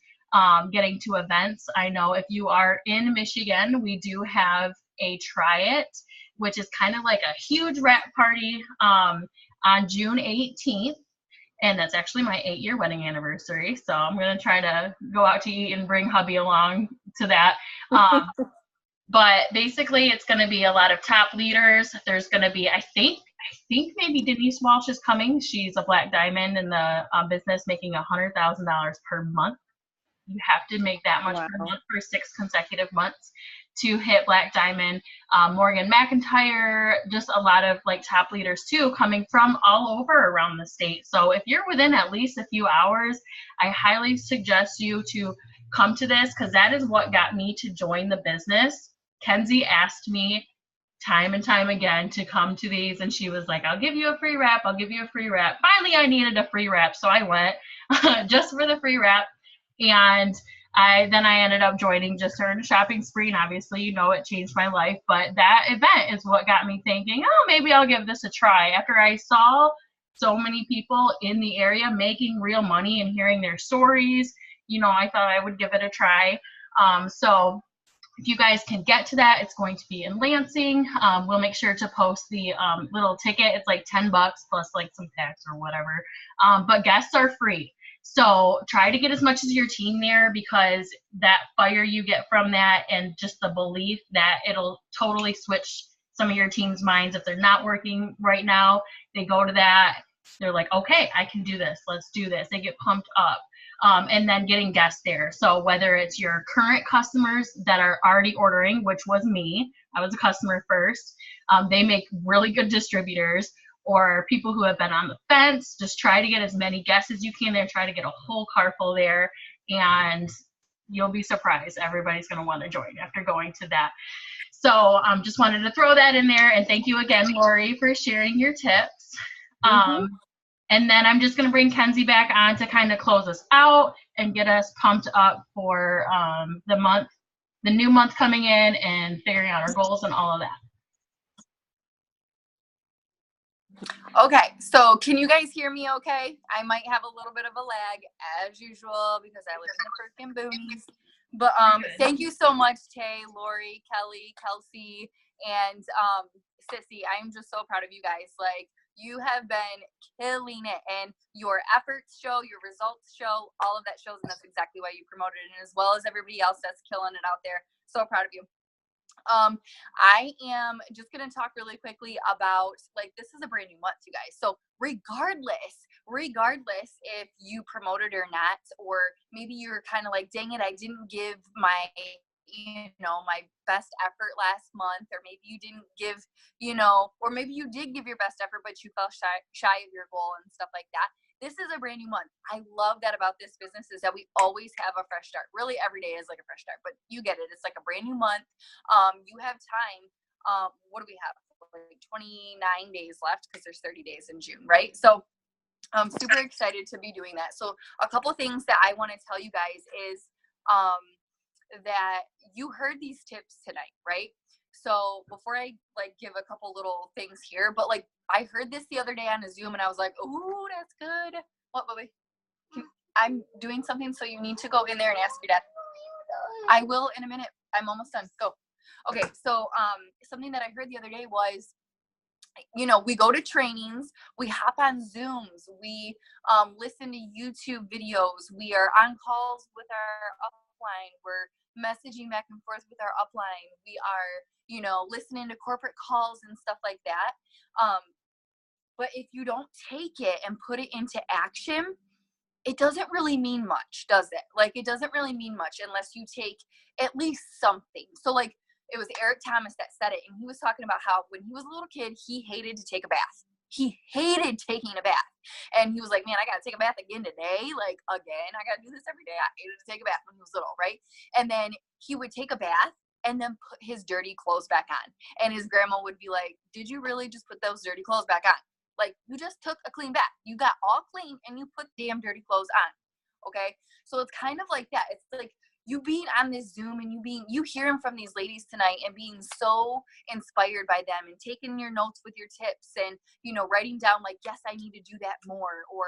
Getting to events. I know if you are in Michigan, we do have a Try It, which is kind of like a huge wrap party on June 18th. And that's actually my 8-year wedding anniversary. So I'm going to try to go out to eat and bring hubby along to that. But basically, it's going to be a lot of top leaders. There's going to be, I think maybe Denise Walsh is coming. She's a Black Diamond in the business, making $100,000 per month. You have to make that much per month for 6 consecutive months to hit Black Diamond. Morgan McIntyre, just a lot of like top leaders too, coming from all over around the state. So if you're within at least a few hours, I highly suggest you to come to this, because that is what got me to join the business. Kenzie asked me time and time again to come to these, and she was like, I'll give you a free wrap. I'll give you a free wrap. Finally, I needed a free wrap, so I went just for the free wrap. And I ended up joining just during a shopping spree, and obviously, it changed my life. But that event is what got me thinking, maybe I'll give this a try. After I saw so many people in the area making real money and hearing their stories, I thought I would give it a try. So if you guys can get to that, it's going to be in Lansing. We'll make sure to post the little ticket. It's like $10 plus like some tax or whatever. But guests are free. So try to get as much as your team there, because that fire you get from that, and just the belief that it'll totally switch some of your team's minds. If they're not working right now, they go to that. They're like, okay, I can do this. Let's do this. They get pumped up. And then getting guests there. So whether it's your current customers that are already ordering, which was me, I was a customer first. They make really good distributors. Or people who have been on the fence, just try to get as many guests as you can there. Try to get a whole car full there, and you'll be surprised. Everybody's going to want to join after going to that. So just wanted to throw that in there. And thank you again, Lori, for sharing your tips. And then I'm just going to bring Kenzie back on to kind of close us out and get us pumped up for the new month coming in, and figuring out our goals and all of that. Okay, so can you guys hear me okay? I might have a little bit of a lag as usual because I live in the freaking boonies. But thank you so much, Tay, Lori, Kelly, Kelsey, and Sissy. I'm just so proud of you guys. Like, You have been killing it, and your efforts show, your results show, all of that shows, and that's exactly why you promoted it, as well as everybody else that's killing it out there. So proud of you. I am just going to talk really quickly about, like, this is a brand new month, you guys. So regardless if you promoted or not, or maybe you're kind of like, dang it, I didn't give my, my best effort last month, or maybe you didn't give, or maybe you did give your best effort, but you fell shy of your goal and stuff like that. This is a brand new month. I love that about this business is that we always have a fresh start. Really, every day is like a fresh start, but you get it. It's like a brand new month. You have time. What do we have? Like 29 days left, because there's 30 days in June, right? So I'm super excited to be doing that. So a couple things that I want to tell you guys is that you heard these tips tonight, right? So before I give a couple little things here, but I heard this the other day on a Zoom, and I was like, "Ooh, that's good." What, Bobby? I'm doing something, so you need to go in there and ask your dad. I will in a minute. I'm almost done. Go. Okay. So something that I heard the other day was, we go to trainings, we hop on Zooms, we listen to YouTube videos, we are on calls with our upline, we're messaging back and forth with our upline, we are, listening to corporate calls and stuff like that. But if you don't take it and put it into action, it doesn't really mean much, does it? It doesn't really mean much unless you take at least something. So it was Eric Thomas that said it, and he was talking about how when he was a little kid, he hated to take a bath. He hated taking a bath. And he was like, man, I got to take a bath again today. Again, I got to do this every day. I hated to take a bath when he was little, right? And then he would take a bath and then put his dirty clothes back on. And his grandma would be like, did you really just put those dirty clothes back on? You just took a clean bath. You got all clean and you put damn dirty clothes on. Okay? So it's kind of like that. It's like you being on this Zoom and you hearing from these ladies tonight and being so inspired by them and taking your notes with your tips and, writing down yes, I need to do that more, or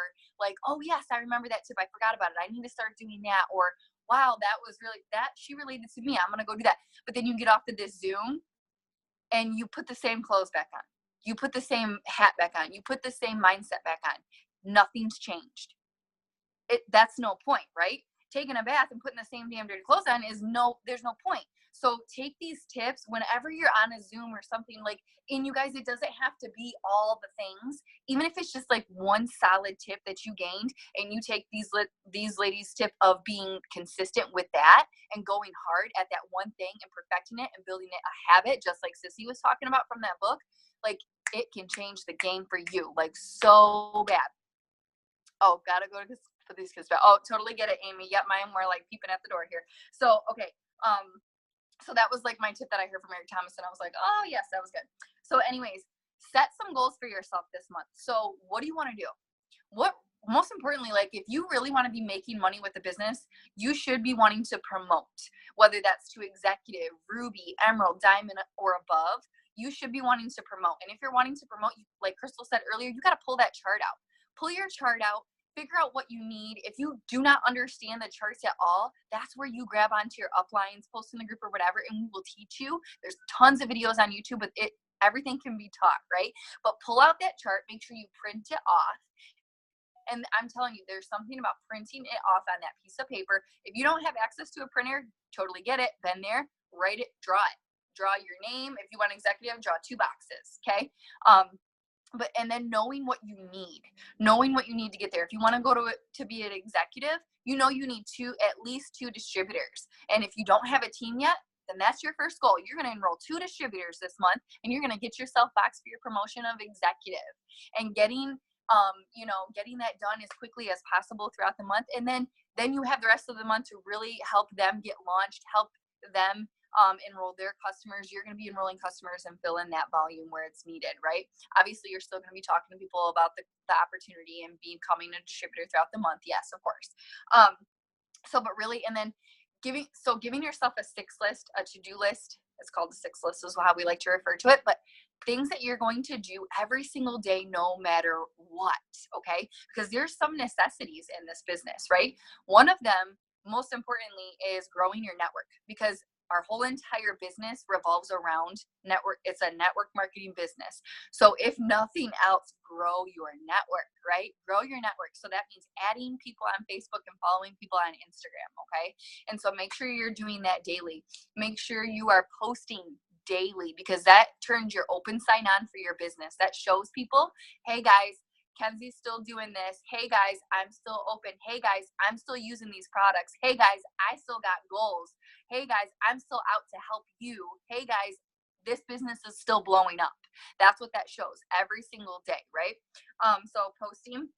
oh yes, I remember that tip. I forgot about it. I need to start doing that. Or wow, she related to me. I'm going to go do that. But then you get off of this Zoom and you put the same clothes back on. You put the same hat back on. You put the same mindset back on. Nothing's changed. That's no point, right? Taking a bath and putting the same damn dirty clothes on there's no point. So take these tips whenever you're on a Zoom or something, and you guys, it doesn't have to be all the things. Even if it's just one solid tip that you gained, and you take these ladies' tip of being consistent with that and going hard at that one thing and perfecting it and building it a habit, just like Sissy was talking about from that book, it can change the game for you, so bad. Oh, gotta go to put these kids back. Oh, totally get it, Amy. Yep, mine were peeping at the door here. So, okay. So that was my tip that I heard from Eric Thomas, and I was like, oh yes, that was good. So anyways, set some goals for yourself this month. So what do you want to do? Most importantly, if you really want to be making money with the business, you should be wanting to promote, whether that's to executive, ruby, emerald, diamond, or above. You should be wanting to promote. And if you're wanting to promote, like Crystal said earlier, you got to pull that chart out. Pull your chart out. Figure out what you need. If you do not understand the charts at all, that's where you grab onto your uplines, post in the group or whatever, and we will teach you. There's tons of videos on YouTube, but everything can be taught, right? But pull out that chart, make sure you print it off. And I'm telling you, there's something about printing it off on that piece of paper. If you don't have access to a printer, totally get it. Been there, write it, draw it. Draw your name. If you want executive, draw 2 boxes, okay? And then knowing what you need to get there. If you want to go to be an executive, you need at least 2 distributors. And if you don't have a team yet, then that's your first goal. You're going to enroll 2 distributors this month, and you're going to get yourself boxed for your promotion of executive, and getting that done as quickly as possible throughout the month. And then you have the rest of the month to really help them get launched, help them enroll their customers. You're going to be enrolling customers and fill in that volume where it's needed, right? Obviously, you're still going to be talking to people about the opportunity and becoming a distributor throughout the month. Yes, of course. But really, and then giving yourself a 6 list, a to-do list. It's called the 6 list is how we like to refer to it. But things that you're going to do every single day, no matter what, okay? Because there's some necessities in this business, right? One of them, most importantly, is growing your network, because Our whole entire business revolves around network. It's a network marketing business. So if nothing else, grow your network, right? Grow your network. So that means adding people on Facebook and following people on Instagram, okay? And so make sure you're doing that daily. Make sure you are posting daily, because that turns your open sign on for your business. That shows people, hey guys, Kenzie's still doing this. Hey guys, I'm still open. Hey guys, I'm still using these products. Hey guys, I still got goals. Hey guys, I'm still out to help you. Hey guys, this business is still blowing up. That's what that shows every single day, right? So posting,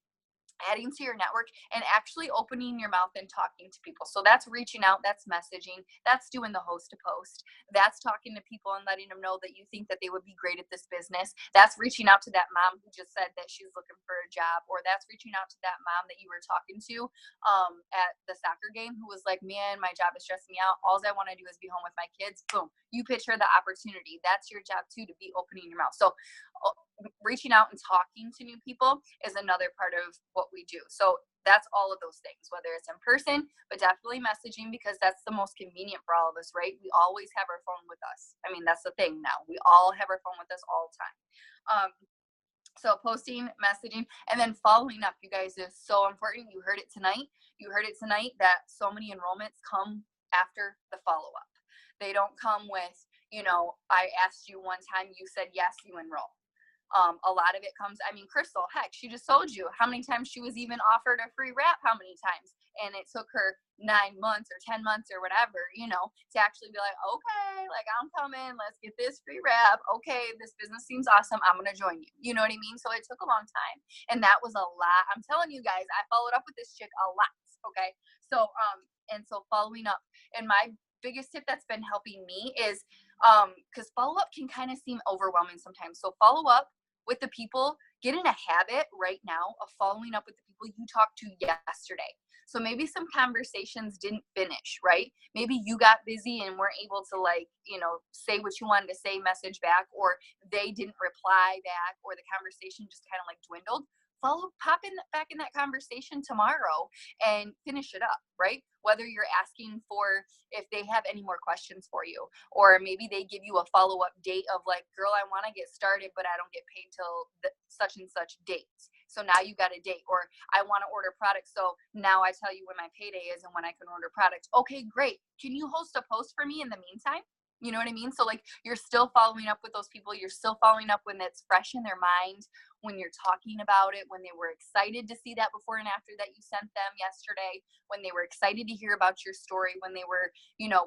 adding to your network, and actually opening your mouth and talking to people. So that's reaching out, that's messaging, that's doing the host to post, that's talking to people and letting them know that you think that they would be great at this business. That's reaching out to that mom who just said that she's looking for a job, or that's reaching out to that mom that you were talking to at the soccer game who was like, man, my job is stressing me out. All I want to do is be home with my kids. Boom. You pitch her the opportunity. That's your job too, to be opening your mouth. So reaching out and talking to new people is another part of what we do. So that's all of those things, whether it's in person, but definitely messaging, because that's the most convenient for all of us, right? We always have our phone with us. I mean, that's the thing now. We all have our phone with us all the time. So posting, messaging, and then following up, you guys, is so important. You heard it tonight. That so many enrollments come after the follow-up. They don't come with, I asked you one time, you said yes, you enroll. A lot of it comes, Crystal, heck, she just told you how many times she was even offered a free wrap, how many times. And it took her 9 months or 10 months or whatever, to actually be like, okay, like I'm coming, let's get this free wrap. Okay, this business seems awesome. I'm going to join you. You know what I mean? So it took a long time. And that was a lot. I'm telling you guys, I followed up with this chick a lot. Okay. So, so following up, and my biggest tip that's been helping me is, because follow-up can kind of seem overwhelming sometimes. So follow up with the people, get in a habit right now of following up with the people you talked to yesterday. So maybe some conversations didn't finish, right? Maybe you got busy and weren't able to say what you wanted to say, message back, or they didn't reply back, or the conversation just kind of dwindled. Pop in back in that conversation tomorrow and finish it up, right? Whether you're asking for if they have any more questions for you, or maybe they give you a follow-up date of like, girl, I want to get started, but I don't get paid till such and such dates. So now you got a date. Or I want to order products, so now I tell you when my payday is and when I can order products. Okay, great. Can you host a post for me in the meantime? You know what I mean? So you're still following up with those people. You're still following up when it's fresh in their mind, when you're talking about it, when they were excited to see that before and after that you sent them yesterday, when they were excited to hear about your story, when they were,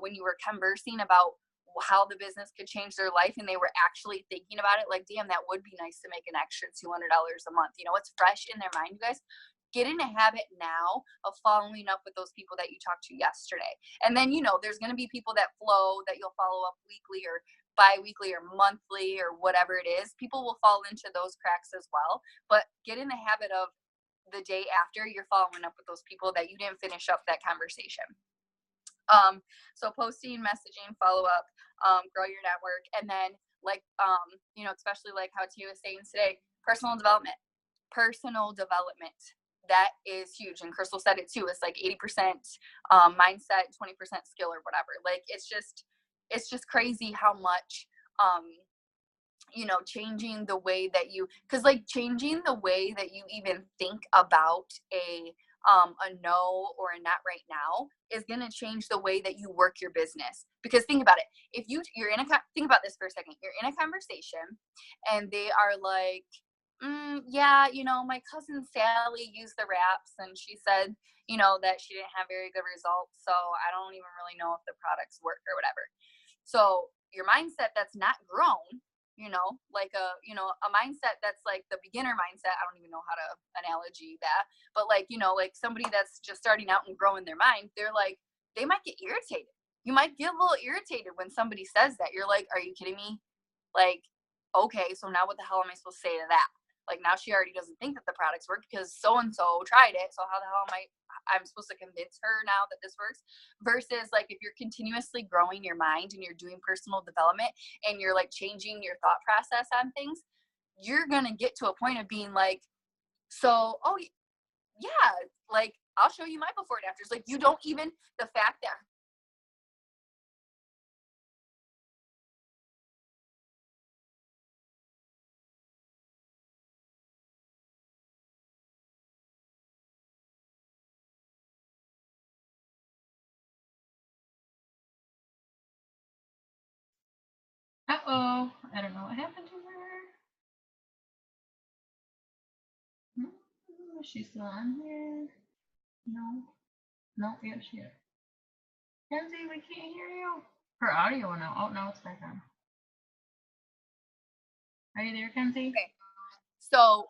when you were conversing about how the business could change their life and they were actually thinking about it, like, damn, that would be nice to make an extra $200 a month. It's fresh in their mind, you guys. Get in a habit now of following up with those people that you talked to yesterday. And then, there's going to be people that flow that you'll follow up weekly or bi-weekly or monthly or whatever it is. People will fall into those cracks as well. But get in the habit of the day after you're following up with those people that you didn't finish up that conversation. So posting, messaging, follow up, grow your network. And then especially like how Tia was saying today, personal development. That is huge. And Crystal said it too. It's like 80% mindset, 20% skill or whatever. It's just crazy how much, changing the way that changing the way that you even think about a no or a not right now is going to change the way that you work your business. Because think about it. If think about this for a second, you're in a conversation and they are like, yeah, my cousin Sally used the wraps and she said, that she didn't have very good results. So I don't even really know if the products work or whatever. So your mindset that's not grown, a mindset that's like the beginner mindset. I don't even know how to analogy that, but somebody that's just starting out and growing their mind, they're like, they might get irritated. You might get a little irritated when somebody says that. You're like, are you kidding me? Okay, so now what the hell am I supposed to say to that? Now she already doesn't think that the products work because so-and-so tried it. So how the hell I'm supposed to convince her now that this works? Versus if you're continuously growing your mind and you're doing personal development and you're changing your thought process on things, you're going to get to a point of being so, oh yeah, I'll show you my before and afters. You don't even, the fact that Uh-oh. I don't know what happened to her. Is she still on here? No. No, yeah, she is. Kenzie, we can't hear you. Her audio went out. Oh, no, it's back on. Are you there, Kenzie? Okay. So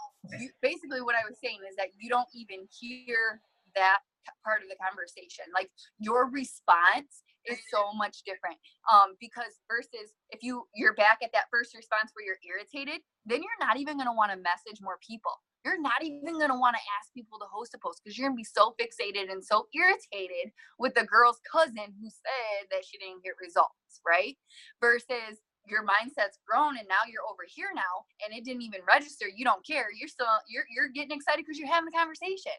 basically what I was saying is that you don't even hear that part of the conversation. Like your response is so much different. Because versus if you're back at that first response where you're irritated, then you're not even going to want to message more people. You're not even going to want to ask people to host a post because you're going to be so fixated and so irritated with the girl's cousin who said that she didn't get results, right? Versus your mindset's grown and now you're over here now and it didn't even register. You don't care. You're still, you're getting excited because you're having the conversation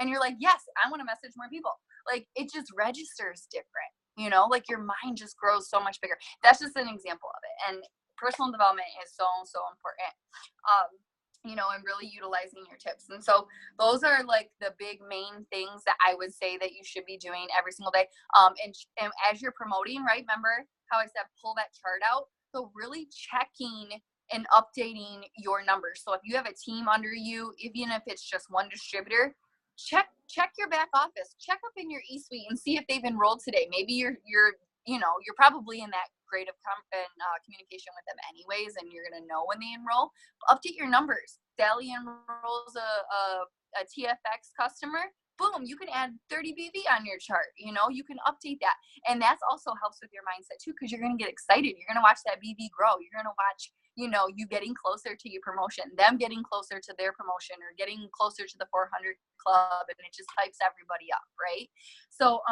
and you're like, yes, I want to message more people. Like it just registers different, you know, like your mind just grows so much bigger. That's just an example of it. And personal development is so, so important. You know, and really utilizing your tips. And so those are like the big main things that I would say that you should be doing every single day. And as you're promoting, right, remember how I said, pull that chart out. So really checking and updating your numbers. So if you have a team under you, even if it's just one distributor, check your back office, check up in your e-suite and see if they've enrolled today. Maybe you're probably in that grade of communication with them anyways, and you're going to know when they enroll. Update your numbers. Sally enrolls a TFX customer. Boom, you can add 30 BV on your chart. You know, you can update that. And that also helps with your mindset too, because you're going to get excited. You're going to watch that BV grow. You're going to watch, you know, you getting closer to your promotion, them getting closer to their promotion or getting closer to the 400 club. And it just hypes everybody up, right? So,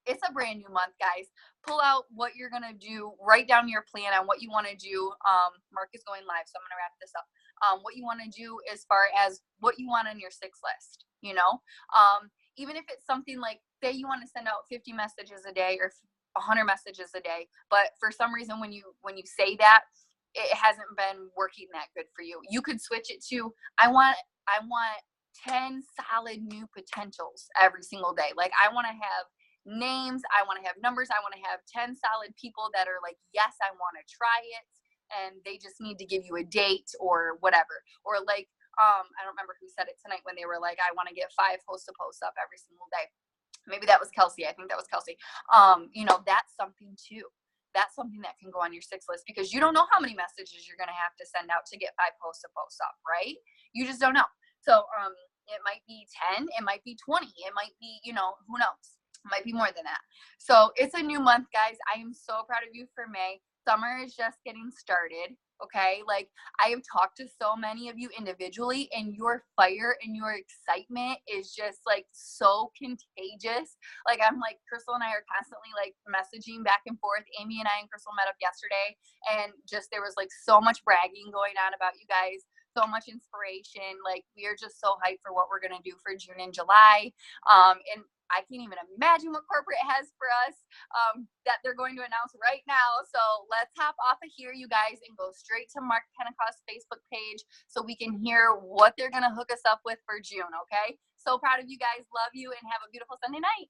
it's a brand new month, guys. Pull out what you're going to do. Write down your plan on what you want to do. Mark is going live, so I'm going to wrap this up. What you want to do as far as what you want on your 6 list, you know? Even if it's something like, say you want to send out 50 messages a day or 100 messages a day, but for some reason when you say that, it hasn't been working that good for you. You could switch it to, I want 10 solid new potentials every single day. Like I want to have names, I want to have numbers, I want to have 10 solid people that are like, yes, I want to try it, and they just need to give you a date or whatever. Or like I don't remember who said it tonight when they were like, I want to get 5 posts up every single day. Maybe that was Kelsey. I think that was Kelsey. You know, that's something too. That's something that can go on your 6 list because you don't know how many messages you're going to have to send out to get 5 posts up, right? You just don't know. So it might be 10, it might be 20, it might be, you know, who knows? Might be more than that. So it's a new month, guys. I am so proud of you for May. Summer is just getting started. Okay. Like I have talked to so many of you individually and your fire and your excitement is just like so contagious. Like I'm like, Crystal and I are constantly like messaging back and forth. Amy and I and Crystal met up yesterday and just, there was like so much bragging going on about you guys, so much inspiration. Like we are just so hyped for what we're going to do for June and July. And I can't even imagine what corporate has for us that they're going to announce right now. So let's hop off of here, you guys, and go straight to Mark Pentecost Facebook page so we can hear what they're going to hook us up with for June, okay? So proud of you guys. Love you and have a beautiful Sunday night.